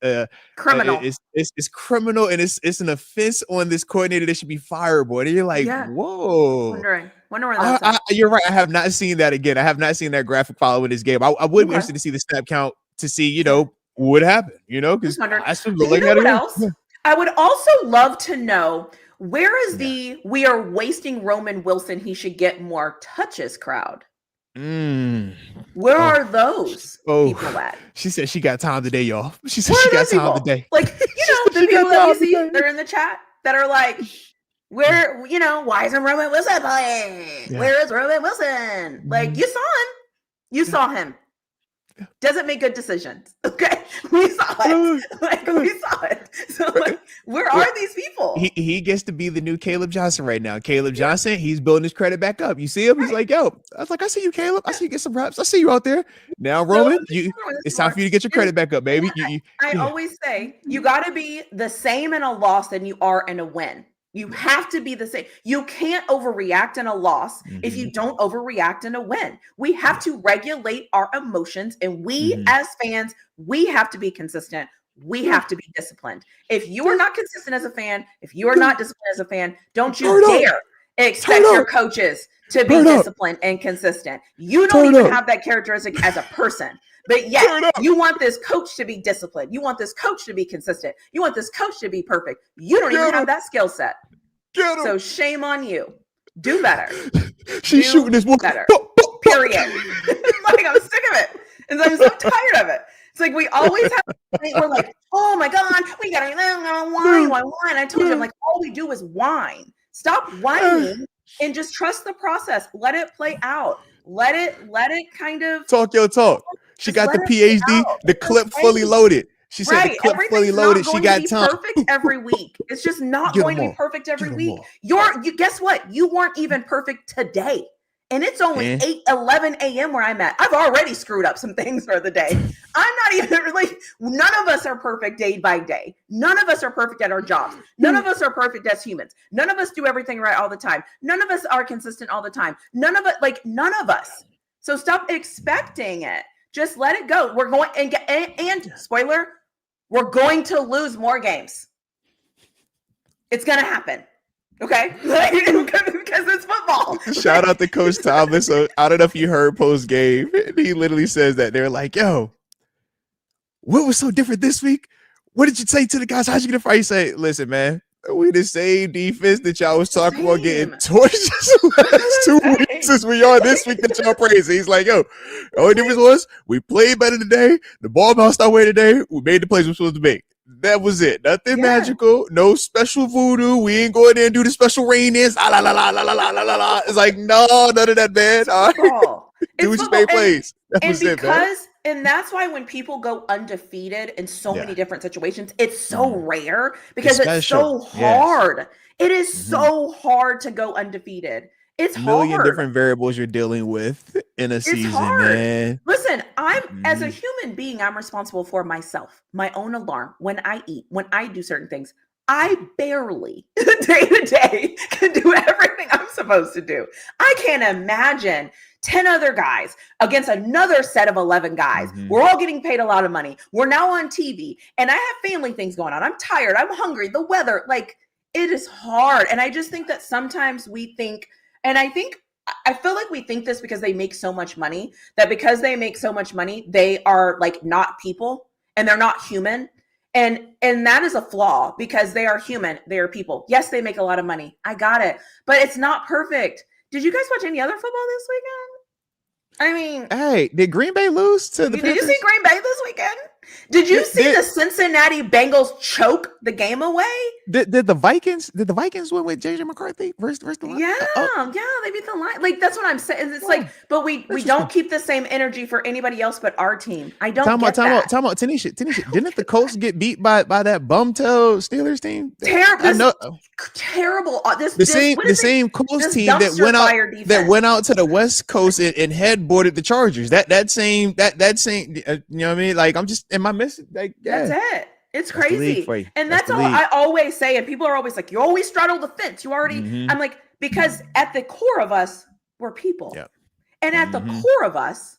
criminal. It's criminal, and it's an offense on this coordinator that should be fireable. And you're like, whoa. Wondering where that's at. You're right. I have not seen that again. I have not seen that graphic following this game. I would be interested to see the snap count to see, what happened. Because what else? I would also love to know where is the "we are wasting Roman Wilson, he should get more touches" crowd. Where are those people at? She said she got time today, y'all. She said she got time today. Like, the people that you see, they're in the chat that are like, where, why isn't Roman Wilson playing? Yeah. Where is Roman Wilson? Like, you saw him. You saw him. Doesn't make good decisions. Okay. We saw it. We saw it. So where are these people? He gets to be the new Caleb Johnson right now. Caleb Johnson, he's building his credit back up. You see him? He's like, yo, I was like, I see you, Caleb. I see you get some reps. I see you out there. Now, Roman, it's time for you to get your credit back up, baby. I always say you got to be the same in a loss than you are in a win. You have to be the same. You can't overreact in a loss if you don't overreact in a win. We have to regulate our emotions, and we as fans, we have to be consistent. We have to be disciplined. If you are not consistent as a fan, if you are not disciplined as a fan, don't you dare expect your coaches to be disciplined and consistent. You don't even have that characteristic as a person. But yet, you want this coach to be disciplined. You want this coach to be consistent. You want this coach to be perfect. You don't even have that skill set. So shame on you. Do better. She's shooting this one better. Period. Like, I'm sick of it. And I'm so tired of it. It's like we always have. We're like, oh my god, we gotta whine. I told you, I'm like, all we do is whine. Stop whining and just trust the process. Let it play out. Let it kind of talk your talk. She got the PhD, the clip fully loaded. She said the clip fully loaded. She got time. Perfect every week. It's just not going to be perfect every week. You guess what? You weren't even perfect today. And it's only 11 a.m. where I'm at. I've already screwed up some things for the day. I'm not even none of us are perfect day by day. None of us are perfect at our jobs. None of us are perfect as humans. None of us do everything right all the time. None of us are consistent all the time. None of us. So stop expecting it. Just let it go. We're going and spoiler, we're going to lose more games. It's going to happen. Okay? Because it's football. Shout out to Coach Tomlin. So I don't know if you heard post game. He literally says that they're like, yo, what was so different this week? What did you say to the guys? How'd you get a fight? You say, listen, man, we the same defense that y'all was talking about getting torched the last 2 weeks as we are this week that y'all praising. He's like, yo, the only difference was we played better today. The ball bounced our way today. We made the plays we were supposed to make. That was it. Nothing magical. No special voodoo. We ain't going there and do the special rain dance. It's like, no, none of that, man. All right. Do what you made plays. That was it, man. And that's why when people go undefeated in so many different situations, it's so rare because it's so hard. It is so hard to go undefeated. It's hard. A million different variables you're dealing with in a season, man. Listen, as a human being, I'm responsible for myself, my own alarm, when I eat, when I do certain things. I barely day to day can do everything I'm supposed to do. I can't imagine 10 other guys against another set of 11 guys. We're all getting paid a lot of money. We're now on TV and I have family things going on. I'm tired. I'm hungry. The weather, it is hard. And I just think that sometimes we think, and I feel like we think this because they make so much money, that because they make so much money, they are not people and they're not human. And that is a flaw because they are human. They are people. Yes, they make a lot of money. I got it. But it's not perfect. Did you guys watch any other football this weekend? I mean, hey, did Green Bay lose to the Panthers? Did you see Green Bay this weekend? Did you see the Cincinnati Bengals choke the game away? Did the Vikings win with JJ McCarthy versus the Lions? Yeah, they beat the Lions. Like, that's what I'm saying. It's like, but we don't keep the same energy for anybody else but our team. I don't Time get that. Time out, TaNeisha, didn't the Colts get beat by that bumtail Steelers team? Terrible. Terrible. The same Colts team that went out to the West Coast and headboarded the Chargers. That same you know what I mean? Like, I'm just, am I missing? Like, yeah. That's it. It's crazy. And that's all I always say. And people are always like, you always straddle the fence. You already, I'm like, because at the core of us, we're people. Yeah. And at the core of us,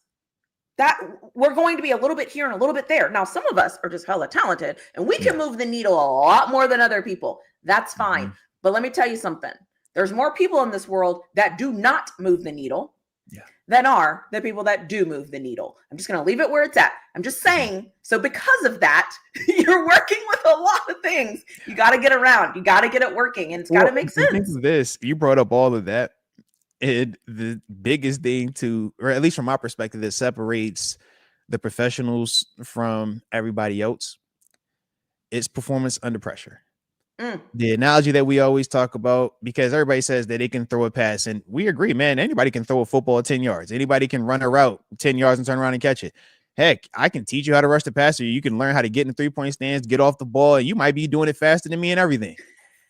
that we're going to be a little bit here and a little bit there. Now, some of us are just hella talented and we can move the needle a lot more than other people. That's fine. But let me tell you something. There's more people in this world that do not move the needle than are the people that do move the needle. I'm just going to leave it where it's at. I'm just saying, so because of that, you're working with a lot of things. You got to get around. You got to get it working, and it's got to make sense. Think of this. You brought up all of that. The biggest thing or at least from my perspective, that separates the professionals from everybody else is performance under pressure. The analogy that we always talk about, because everybody says that they can throw a pass, and we agree, man, anybody can throw a football 10 yards. Anybody can run a route 10 yards and turn around and catch it. Heck, I can teach you how to rush the passer. You can learn how to get in the 3-point stands, get off the ball, and you might be doing it faster than me and everything.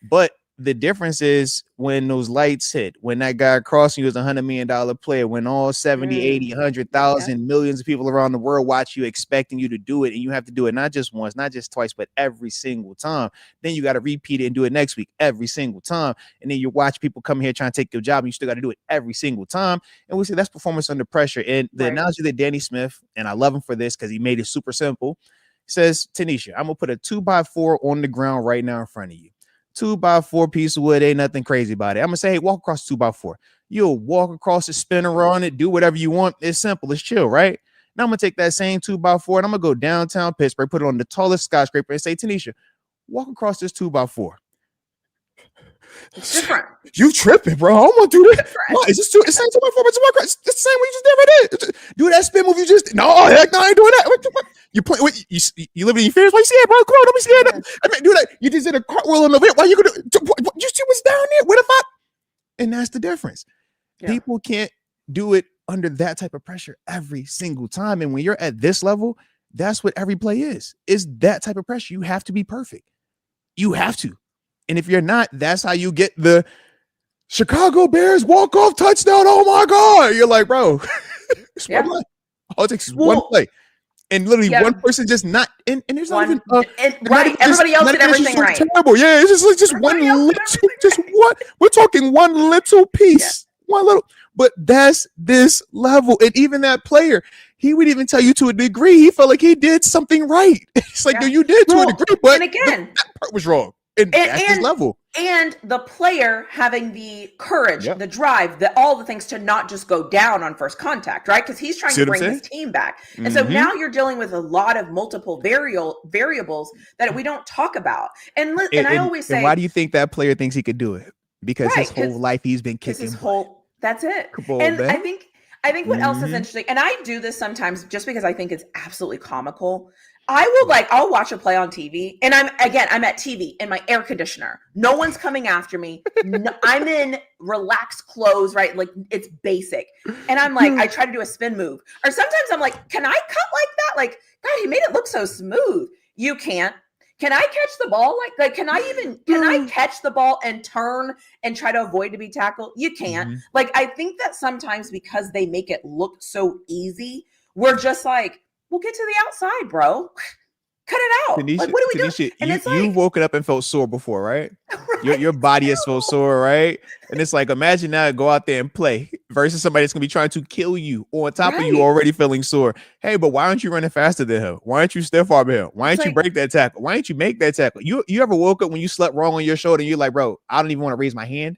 But the difference is when those lights hit, when that guy crossing you is $100 million player, when all 70, 80, 100,000 millions of people around the world watch you, expecting you to do it, and you have to do it not just once, not just twice, but every single time. Then you got to repeat it and do it next week every single time. And then you watch people come here trying to take your job, and you still got to do it every single time. And we say that's performance under pressure. And the analogy that Danny Smith, and I love him for this because he made it super simple, says, TaNeisha, I'm going to put a 2x4 on the ground right now in front of you. 2x4 piece of wood, ain't nothing crazy about it. I'm gonna say, hey, walk across 2x4. You'll walk across it, spin around it, do whatever you want. It's simple, it's chill, right? Now I'm gonna take that same 2x4 and I'm gonna go downtown Pittsburgh, put it on the tallest skyscraper, and say, TaNeisha, walk across this 2x4. It's different. You tripping, bro? I don't want to do this. What is this? It's not 2x4, but 2x4. It's the same way you just did right there. Do that spin move you just did. No, heck no, I ain't doing that. What? You play? You living in your fears? Why you scared, bro? Come on, don't be scared. I mean, do that. You just did a cartwheel on the whip. Why you gonna? You see what's down there? What if I? And that's the difference. Yeah. People can't do it under that type of pressure every single time. And when you're at this level, that's what every play is. Is that type of pressure? You have to be perfect. You have to. And if you're not, that's how you get the Chicago Bears walk-off touchdown. Oh my God. You're like, bro, it's one play. All it takes is one play. And literally one person just not, and there's not even everybody else did everything right. Terrible. Yeah, it's just one little, we're talking one little piece. One little, but that's this level. And even that player, he would even tell you to a degree, he felt like he did something right. It's like, no, you did to a degree, but that part was wrong. And that's his level. And the player having the courage, the drive, all the things to not just go down on first contact, right? Because he's trying to bring his team back. And so now you're dealing with a lot of multiple variables that we don't talk about. And I always say, why do you think that player thinks he could do it? Because his whole life he's been kicking. That's it. On, and man. I think what else is interesting, and I do this sometimes just because I think it's absolutely comical. I'll watch a play on TV, and I'm at TV in my air conditioner. No one's coming after me. No, I'm in relaxed clothes, right? Like, it's basic. And I'm like, I try to do a spin move. Or sometimes I'm like, can I cut like that? Like, God, he made it look so smooth. You can't. Can I catch the ball? Like, can I catch the ball and turn and try to avoid to be tackled? You can't. Like, I think that sometimes because they make it look so easy, we're just like, we'll get to the outside, bro. Cut it out. TaNeisha, like, what are we doing? And it's you've woken up and felt sore before, right? Your body has felt sore, right? And it's like, imagine now, go out there and play versus somebody that's gonna be trying to kill you, or on top of you already feeling sore. Hey, but why aren't you running faster than him? Why aren't you stiff arm him? Why aren't you break that tackle? Why aren't you make that tackle? You ever woke up when you slept wrong on your shoulder and you're like, bro, I don't even want to raise my hand?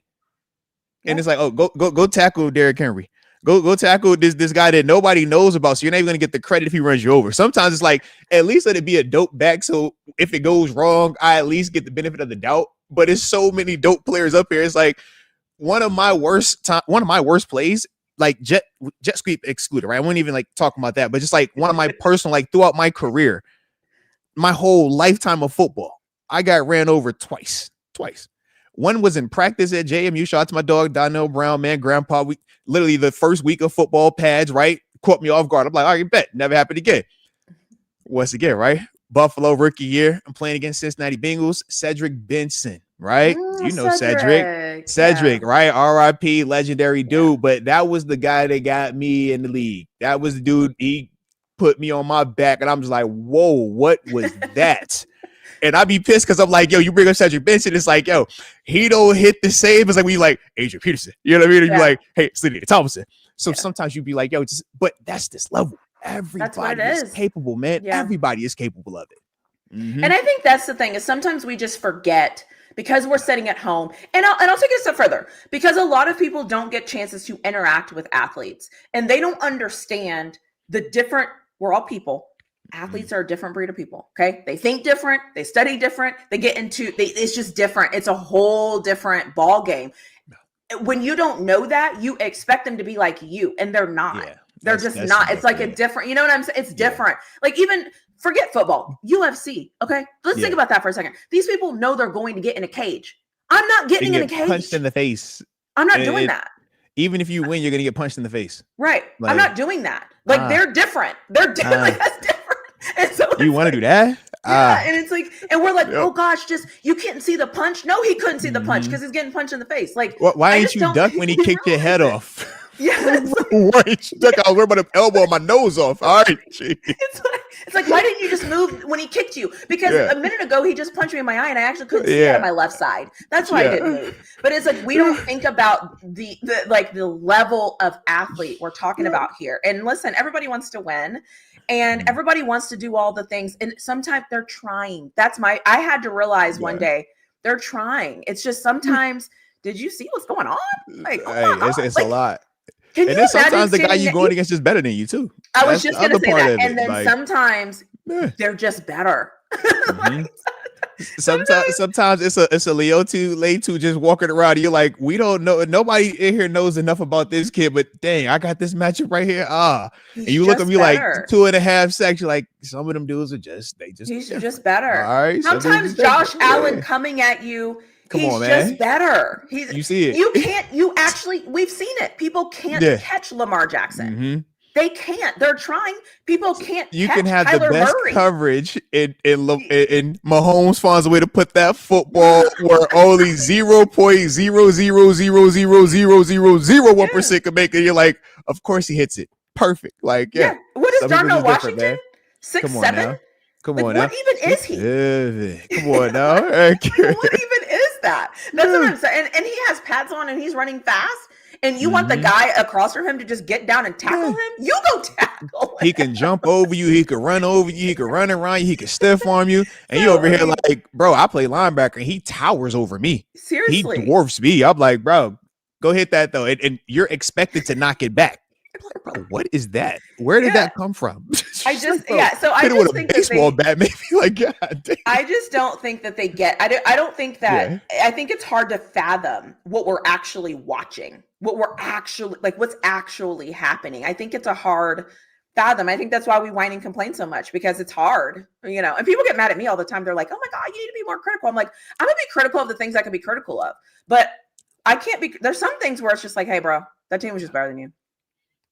And it's like, oh, go tackle Derrick Henry. Go tackle this guy that nobody knows about. So you're not even gonna get the credit if he runs you over. Sometimes it's like, at least let it be a dope back. So if it goes wrong, I at least get the benefit of the doubt. But it's so many dope players up here. It's like one of my worst plays, like jet sweep excluded, right? I wouldn't even like talk about that, but just like one of my personal, like throughout my career, my whole lifetime of football, I got ran over twice. One was in practice at JMU. Shout out to my dog, Donnell Brown, man, grandpa. We literally the first week of football pads, right? Caught me off guard. I'm like, all right, bet. Never happened again. Once again, right? Buffalo rookie year. I'm playing against Cincinnati Bengals. Cedric Benson, right? You know Cedric, yeah. Right? RIP, legendary dude. But that was the guy that got me in the league. That was the dude. He put me on my back, and I'm just like, whoa, what was that? And I'd be pissed because I'm like, yo, you bring up Cedric Benson. It's like, yo, he don't hit the same. It's like when you like Adrian Peterson. You know what I mean? Yeah. You're like, hey, Sleepy Thompson. So sometimes you'd be like, yo, but that's this level. Everybody is capable, man. Yeah. Everybody is capable of it. Mm-hmm. And I think that's the thing is sometimes we just forget because we're sitting at home. And I'll take it a step further because a lot of people don't get chances to interact with athletes and they don't understand the different, we're all people. Athletes are a different breed of people. Okay. They think different. They study different. They get into, it's just different. It's a whole different ball game. When you don't know that, you expect them to be like you and they're not. Yeah, they're just not. It's like a different, you know what I'm saying? It's different. Like even forget football, UFC. Okay. Let's think about that for a second. These people know they're going to get in a cage. I'm not getting in a cage. Punched in the face. I'm not doing that. Even if you win, you're going to get punched in the face. Right. Like, I'm not doing that. Like they're different. They're different. Like, that's different. And so you want to do that? Yeah, and it's like, and we're like, oh gosh, just you can't see the punch. No, he couldn't see the punch because he's getting punched in the face. Like, why ain't you duck when he kicked your head off? Yeah, why ain't you duck? I was worried about the elbow on my nose off. All right, it's like, why didn't you just move when he kicked you? Because a minute ago he just punched me in my eye, and I actually couldn't see it on my left side. That's why I didn't move. But it's like we don't think about the level of athlete we're talking about here. And listen, everybody wants to win. And everybody wants to do all the things. And sometimes they're trying. I had to realize one day they're trying. It's just sometimes, did you see what's going on? Like, it's like, a lot. And then sometimes the guy you're going against is better than you too. I was just going to say that. And then sometimes they're just better. Mm-hmm. Sometimes it's a Leotu just walking around. And you're like, we don't know. Nobody in here knows enough about this kid, but dang, I got this matchup right here. And you look at me like 2.5 seconds. You're like, some of them dudes are he's just better. All right. Sometimes Josh Allen coming at you. He's just better. You see it. We've seen it. People can't catch Lamar Jackson. Mm-hmm. They can't. They're trying. People can't. You catch can have Kyler the best Murray. coverage in Mahomes finds a way to put that football where only 0.000000001% can make it. You're like, of course he hits it. Perfect. Like, yeah. What is Darnell Washington? 6'7"? Come on now. What even is he? Come on now. What even is that? That's what I'm saying. And he has pads on and he's running fast. And you want the guy across from him to just get down and tackle him? You go tackle him. He can jump over you. He can run over you. He can run around you. He can stiff arm you. And you over here like, bro, I play linebacker. And he towers over me. Seriously. He dwarfs me. I'm like, bro, go hit that though. And you're expected to knock it back. Bro, what is that? Where did that come from? I just think baseball bat, maybe like God damn. I just don't think that they get. I don't think that. I think it's hard to fathom what we're actually watching, what's actually happening. I think it's a hard fathom. I think that's why we whine and complain so much because it's hard, And people get mad at me all the time. They're like, "Oh my God, you need to be more critical." I'm like, I'm gonna be critical of the things I can be critical of, but I can't be. There's some things where it's just like, "Hey, bro, that team was just better than you."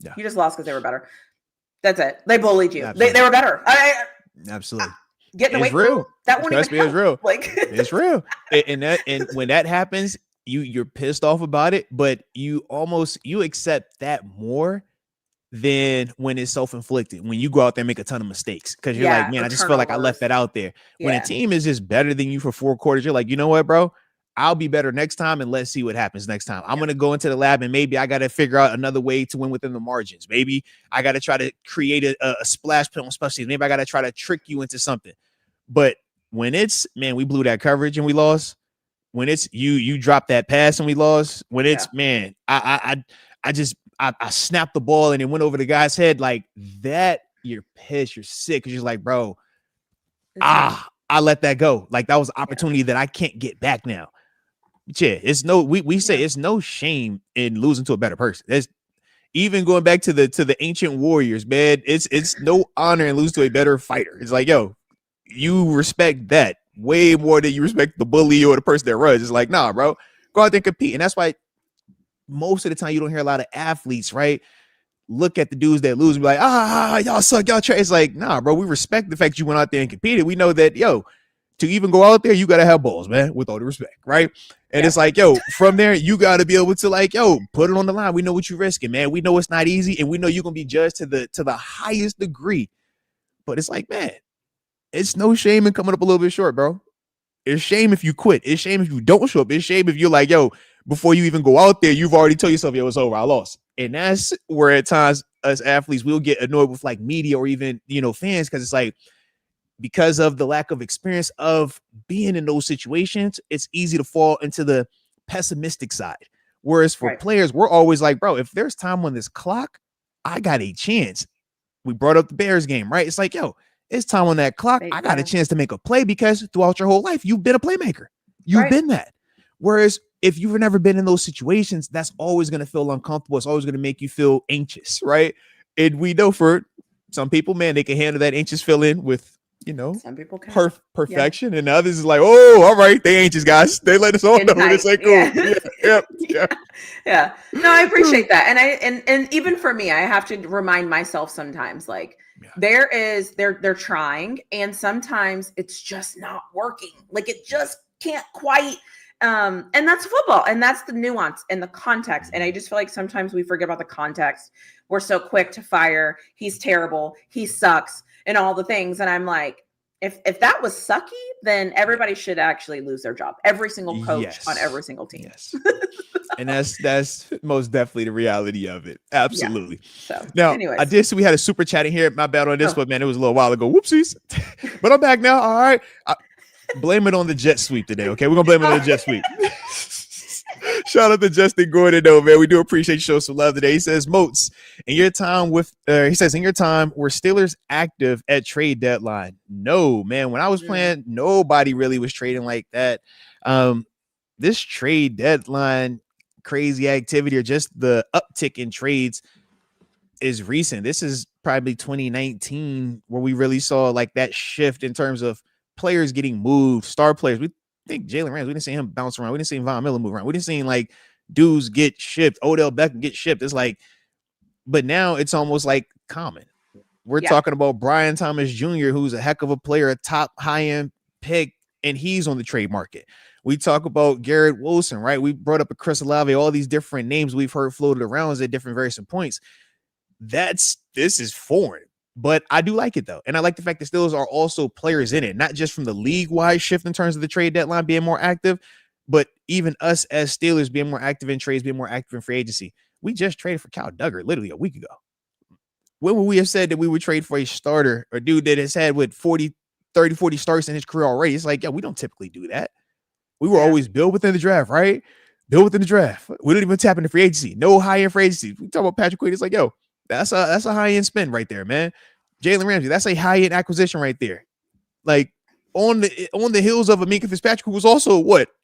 Yeah. You just lost because they were better. That's it. They bullied you. They were better. Absolutely. Getting away. It's real. That won't even help. It's real. Like it's real. And when that happens, you're pissed off about it, but you accept that more than when it's self-inflicted. When you go out there and make a ton of mistakes because you're like, man, I just feel like I left that out there. When a team is just better than you for 4 quarters, you're like, you know what, bro? I'll be better next time, and let's see what happens next time. I'm going to go into the lab, and maybe I got to figure out another way to win within the margins. Maybe I got to try to create a splash play on special teams. Maybe I got to try to trick you into something. But when it's, man, we blew that coverage and we lost. When it's you dropped that pass and we lost. When it's, man, I I snapped the ball and it went over the guy's head. Like that, you're pissed, you're sick. Cause you're like, bro, I let that go. Like that was an opportunity that I can't get back now. But yeah, it's no, we say it's no shame in losing to a better person. There's even going back to the ancient warriors, man. It's no honor in losing to a better fighter. It's like, yo, you respect that way more than you respect the bully or the person that runs. It's like, nah, bro, go out there and compete. And that's why most of the time you don't hear a lot of athletes, right? Look at the dudes that lose and be like, y'all suck, y'all trash. It's like, nah, bro, we respect the fact you went out there and competed. We know that, yo, to even go out there, you got to have balls, man, with all the respect, right? And it's like, yo, from there, you got to be able to like, yo, put it on the line. We know what you're risking, man. We know it's not easy, and we know you're going to be judged to the highest degree. But it's like, man, it's no shame in coming up a little bit short, bro. It's shame if you quit. It's shame if you don't show up. It's shame if you're like, yo, before you even go out there, you've already told yourself, yo, it's over, I lost. And that's where at times us athletes will get annoyed with like media or even, fans, because it's like, because of the lack of experience of being in those situations, it's easy to fall into the pessimistic side. Whereas for players, we're always like, bro, if there's time on this clock, I got a chance. We brought up the Bears game, right? It's like, yo, it's time on that clock. I got a chance to make a play because throughout your whole life, you've been a playmaker. You've been that. Whereas if you've never been in those situations, that's always going to feel uncomfortable. It's always going to make you feel anxious, right? And we know for some people, man, they can handle that anxious feeling with, some people can. Perfection, and others is like, oh, all right, they anxious guys. They let us all know it's like, cool. Yeah. No, I appreciate that, and even for me, I have to remind myself sometimes, like they're trying, and sometimes it's just not working. Like it just can't quite. And that's football, and that's the nuance and the context. And I just feel like sometimes we forget about the context. We're so quick to fire. He's terrible. He sucks. And all the things. And I'm like, if that was sucky, then everybody should actually lose their job. Every single coach on every single team. Yes. And that's most definitely the reality of it. Absolutely. Yeah. So now, anyways. I did see we had a super chat in here. My bad on this, but man, it was a little while ago. Whoopsies. But I'm back now. All right. Blame it on the jet sweep today. Okay. We're going to blame it on the jet sweep. Shout out to Justin Gordon, though, man. We do appreciate you showing some love today. He says, Moats, in your time, were Steelers active at trade deadline? No, man. When I was playing, nobody really was trading like that. This trade deadline crazy activity, or just the uptick in trades, is recent. This is probably 2019 where we really saw like that shift in terms of players getting moved, star players. We think Jaylen Ramsey, we didn't see him bounce around. We didn't see Von Miller move around. We didn't see like dudes get shipped. Odell Beckham get shipped. It's like, but now it's almost like common. We're talking about Brian Thomas Jr., who's a heck of a player, a top high-end pick, and he's on the trade market. We talk about Garrett Wilson, right? We brought up a Chris Olave, all these different names we've heard floated around at different various points. This is foreign. But I do like it, though. And I like the fact that Steelers are also players in it, not just from the league-wide shift in terms of the trade deadline being more active, but even us as Steelers being more active in trades, being more active in free agency. We just traded for Cal Duggar literally a week ago. When would we have said that we would trade for a starter, or dude that has had with 40 starts in his career already? It's like, yeah, we don't typically do that. We were always built within the draft, right? Built within the draft. We don't even tap into free agency. No high-end free agency. We talk about Patrick Quinn. It's like, yo, that's a high-end spend right there, man. Jaylen Ramsey, that's a high-end acquisition right there. Like on the heels of Minkah Fitzpatrick, who was also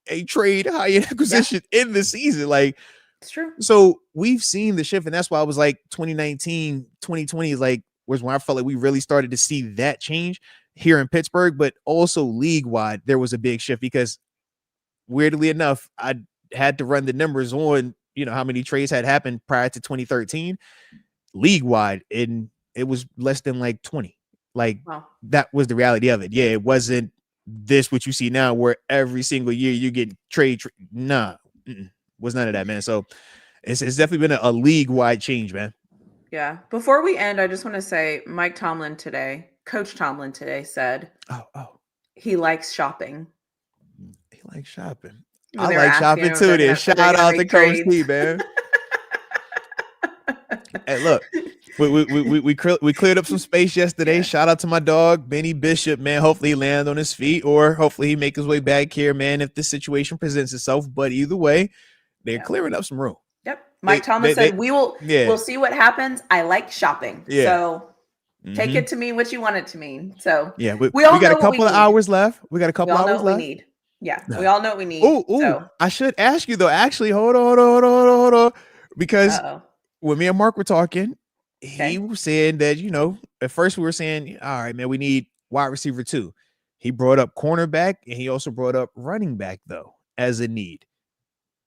a trade high-end acquisition in the season. Like, it's true. So we've seen the shift, and that's why I was like 2019, 2020 is like was when I felt like we really started to see that change here in Pittsburgh, but also league-wide, there was a big shift because weirdly enough, I had to run the numbers on, how many trades had happened prior to 2013 league-wide, and it was less than like 20. Like, that was the reality of it. Yeah, it wasn't this what you see now where every single year you get trade. Nah, was none of that, man. So it's definitely been a league-wide change, man. Yeah. Before we end, I just want to say Coach Tomlin today said, he likes shopping. He likes shopping. I like shopping too. Then shout out to Coach T, man. Hey, look, we cleared up some space yesterday. Shout out to my dog Benny Bishop, man. Hopefully he lands on his feet, or hopefully he make his way back here, man, if this situation presents itself. But either way, they're clearing up some room. Yep. Mike Tomlin said, we'll see what happens. I like shopping. Yeah. So take it to mean what you want it to mean. So yeah, we all got know a couple of hours left. We got a couple hours left. We need. Yeah, we all know what we need. So. I should ask you though. Actually, hold on. Because when me and Mark were talking, he was saying that, you know, at first we were saying, all right, man, we need wide receiver 2. He brought up cornerback and he also brought up running back though as a need.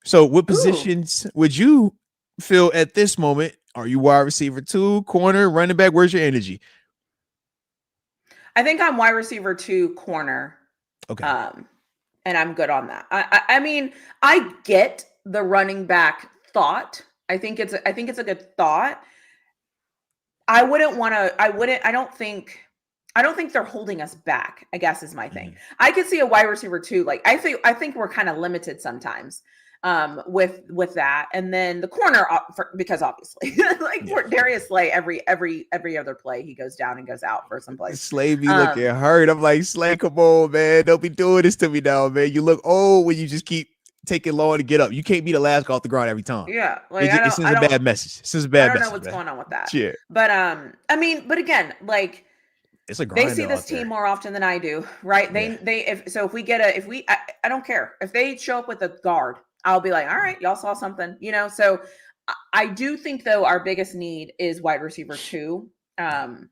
So what positions would you feel at this moment? Are you wide receiver 2, corner, running back? Where's your energy? I think I'm wide receiver 2, corner. Okay. And I'm good on that. I mean, I get the running back thought. I think it's a good thought. I don't think they're holding us back, I guess is my thing. I could see a wide receiver 2. Like I think we're kind of limited sometimes with that. And then the corner, because obviously Darius Slay, every other play he goes down and goes out for some place. Slay be looking hurt. I'm like, Slay, come on, man. Don't be doing this to me now, man. You look old when you just keep taking long to get up. You can't be the last guy off the ground every time. Yeah. Like it sends a bad message. It sends a bad message. I don't know what's going on with that. Yeah. But I mean, but again, like it's a grind. They see this team more often than I do, right? If we get I don't care. If they show up with a guard, I'll be like, all right, y'all saw something, you know? So I do think though our biggest need is wide receiver 2. And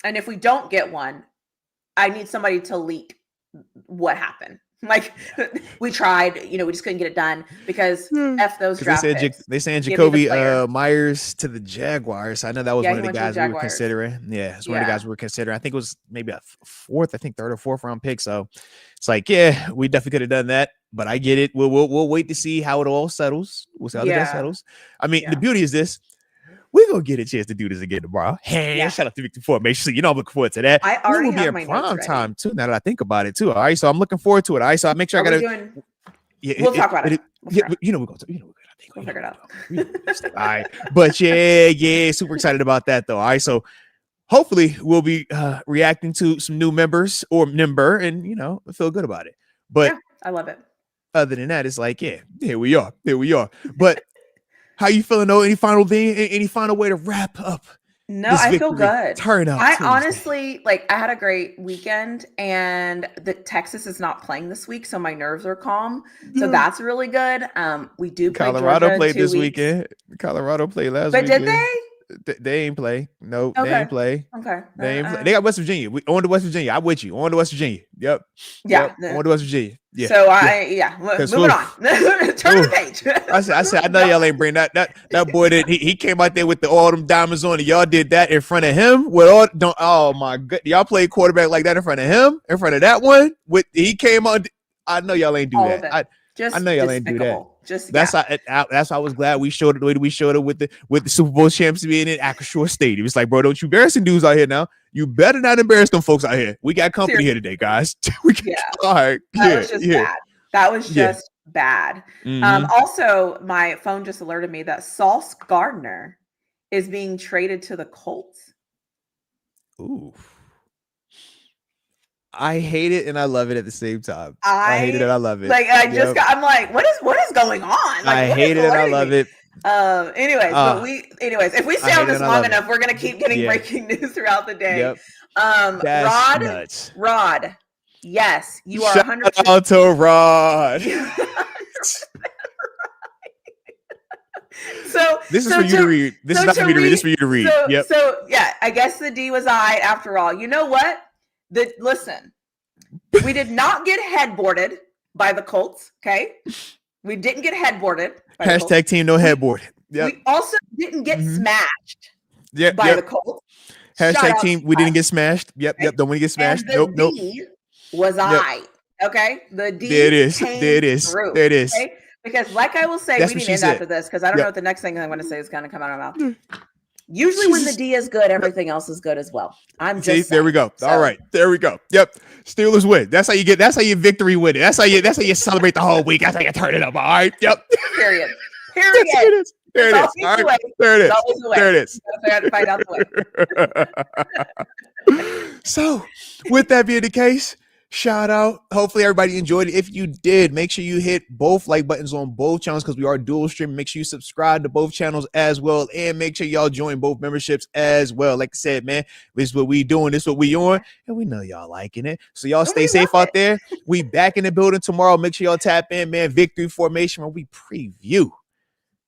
if we don't get one, I need somebody to leak what happened. Like we tried, you know, we just couldn't get it done because F those draft picks. They saying Jacoby Myers to the Jaguars. I know that was one of the guys we were considering. Yeah, it's one of the guys we were considering. I think it was maybe a third or fourth round pick. So it's like, yeah, we definitely could have done that. But I get it. We'll wait to see how it all settles. We'll see how that settles. I mean, the beauty is this. We're going to get a chance to do this again tomorrow. Hey, shout out to Victor Formation. You know, I'm looking forward to that. I already have my prime time, too, now that I think about it, too. All right, so I'm looking forward to it. All right, so I make sure we'll talk about it. You know, we're going to. We'll figure it out. All right. But, yeah, super excited about that, though. All right, so hopefully we'll be reacting to some new members or member and, you know, feel good about it. But I love it. Other than that, it's like, yeah, here we are. But how you feeling though? Any final way to wrap up? No, I feel good. Turn up. I honestly, I had a great weekend and the Texas is not playing this week. So my nerves are calm. So that's really good. We do play Colorado played this weekend. Colorado played last week. But did they? They ain't play. No, they ain't play. Okay. They ain't play. They got West Virginia. We on to West Virginia. I'm with you. On to West Virginia. Yep. Yeah. On to West Virginia. Yeah. So moving on. Turn the page. I said, I know y'all ain't bring that boy that he came out there with all them diamonds on, and y'all did that in front of him with all oh my god. Y'all played quarterback like that in front of him, in front of that one. He came on. I know y'all ain't do all that. I know y'all ain't do that. That's why I was glad we showed it the way that we showed it with the Super Bowl champs being in Acrisure Stadium. It's like, bro, don't you embarrass some dudes out here now. You better not embarrass them folks out here. We got company here today, guys. All right. That was just bad. That was just bad. Also, my phone just alerted me that Sauce Gardner is being traded to the Colts. Ooh. I hate it and I love it at the same time. I hate it and I love it. I'm like, what is going on? I hate it and I love it. Anyways, if we stay on this long enough, we're gonna keep getting breaking news throughout the day. Yep. That's nuts. Rod, yes, you are 100%. Shout out to Rod. So this is for you to read. This is not for me to read. This is for you to read. So yeah, I guess the D was I after all. You know what? Listen, we did not get headboarded by the Colts. Okay, we didn't get headboarded. Hashtag team no headboard. Yep. We also didn't get smashed by the Colts. Hashtag team. We didn't get smashed. Yep. Don't want to get smashed. And the D was I. Okay, the D. There it is. There it is. Okay? Because, like I will say, we didn't end after this because I don't know what the next thing I'm going to say is going to come out of my mouth. Usually when the D is good, everything else is good as well. I'm just saying. There we go. All right. There we go. Yep. Steelers win. That's how you victory win it. That's how you celebrate the whole week. That's how you turn it up. All right. Yep. Period. There it is. There it is. All right. There it is. There it is. Find out the way. So, with that being the case, Shout out. Hopefully everybody enjoyed it. If you did, make sure you hit both like buttons on both channels because we are dual streaming. Make sure you subscribe to both channels as well. And make sure y'all join both memberships as well. Like I said, man, this is what we doing. This is what we on. And we know y'all liking it. So y'all stay safe out there. We back in the building tomorrow. Make sure y'all tap in, man. Victory formation when we preview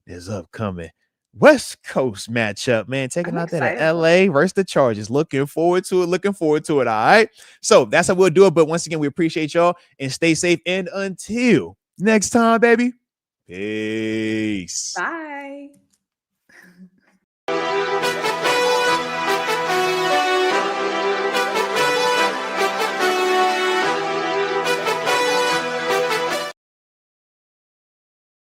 this upcoming West Coast matchup, man. Taking out that LA versus the Chargers. Looking forward to it. All right. So that's how we'll do it. But once again, we appreciate y'all and stay safe. And until next time, baby. Peace. Bye.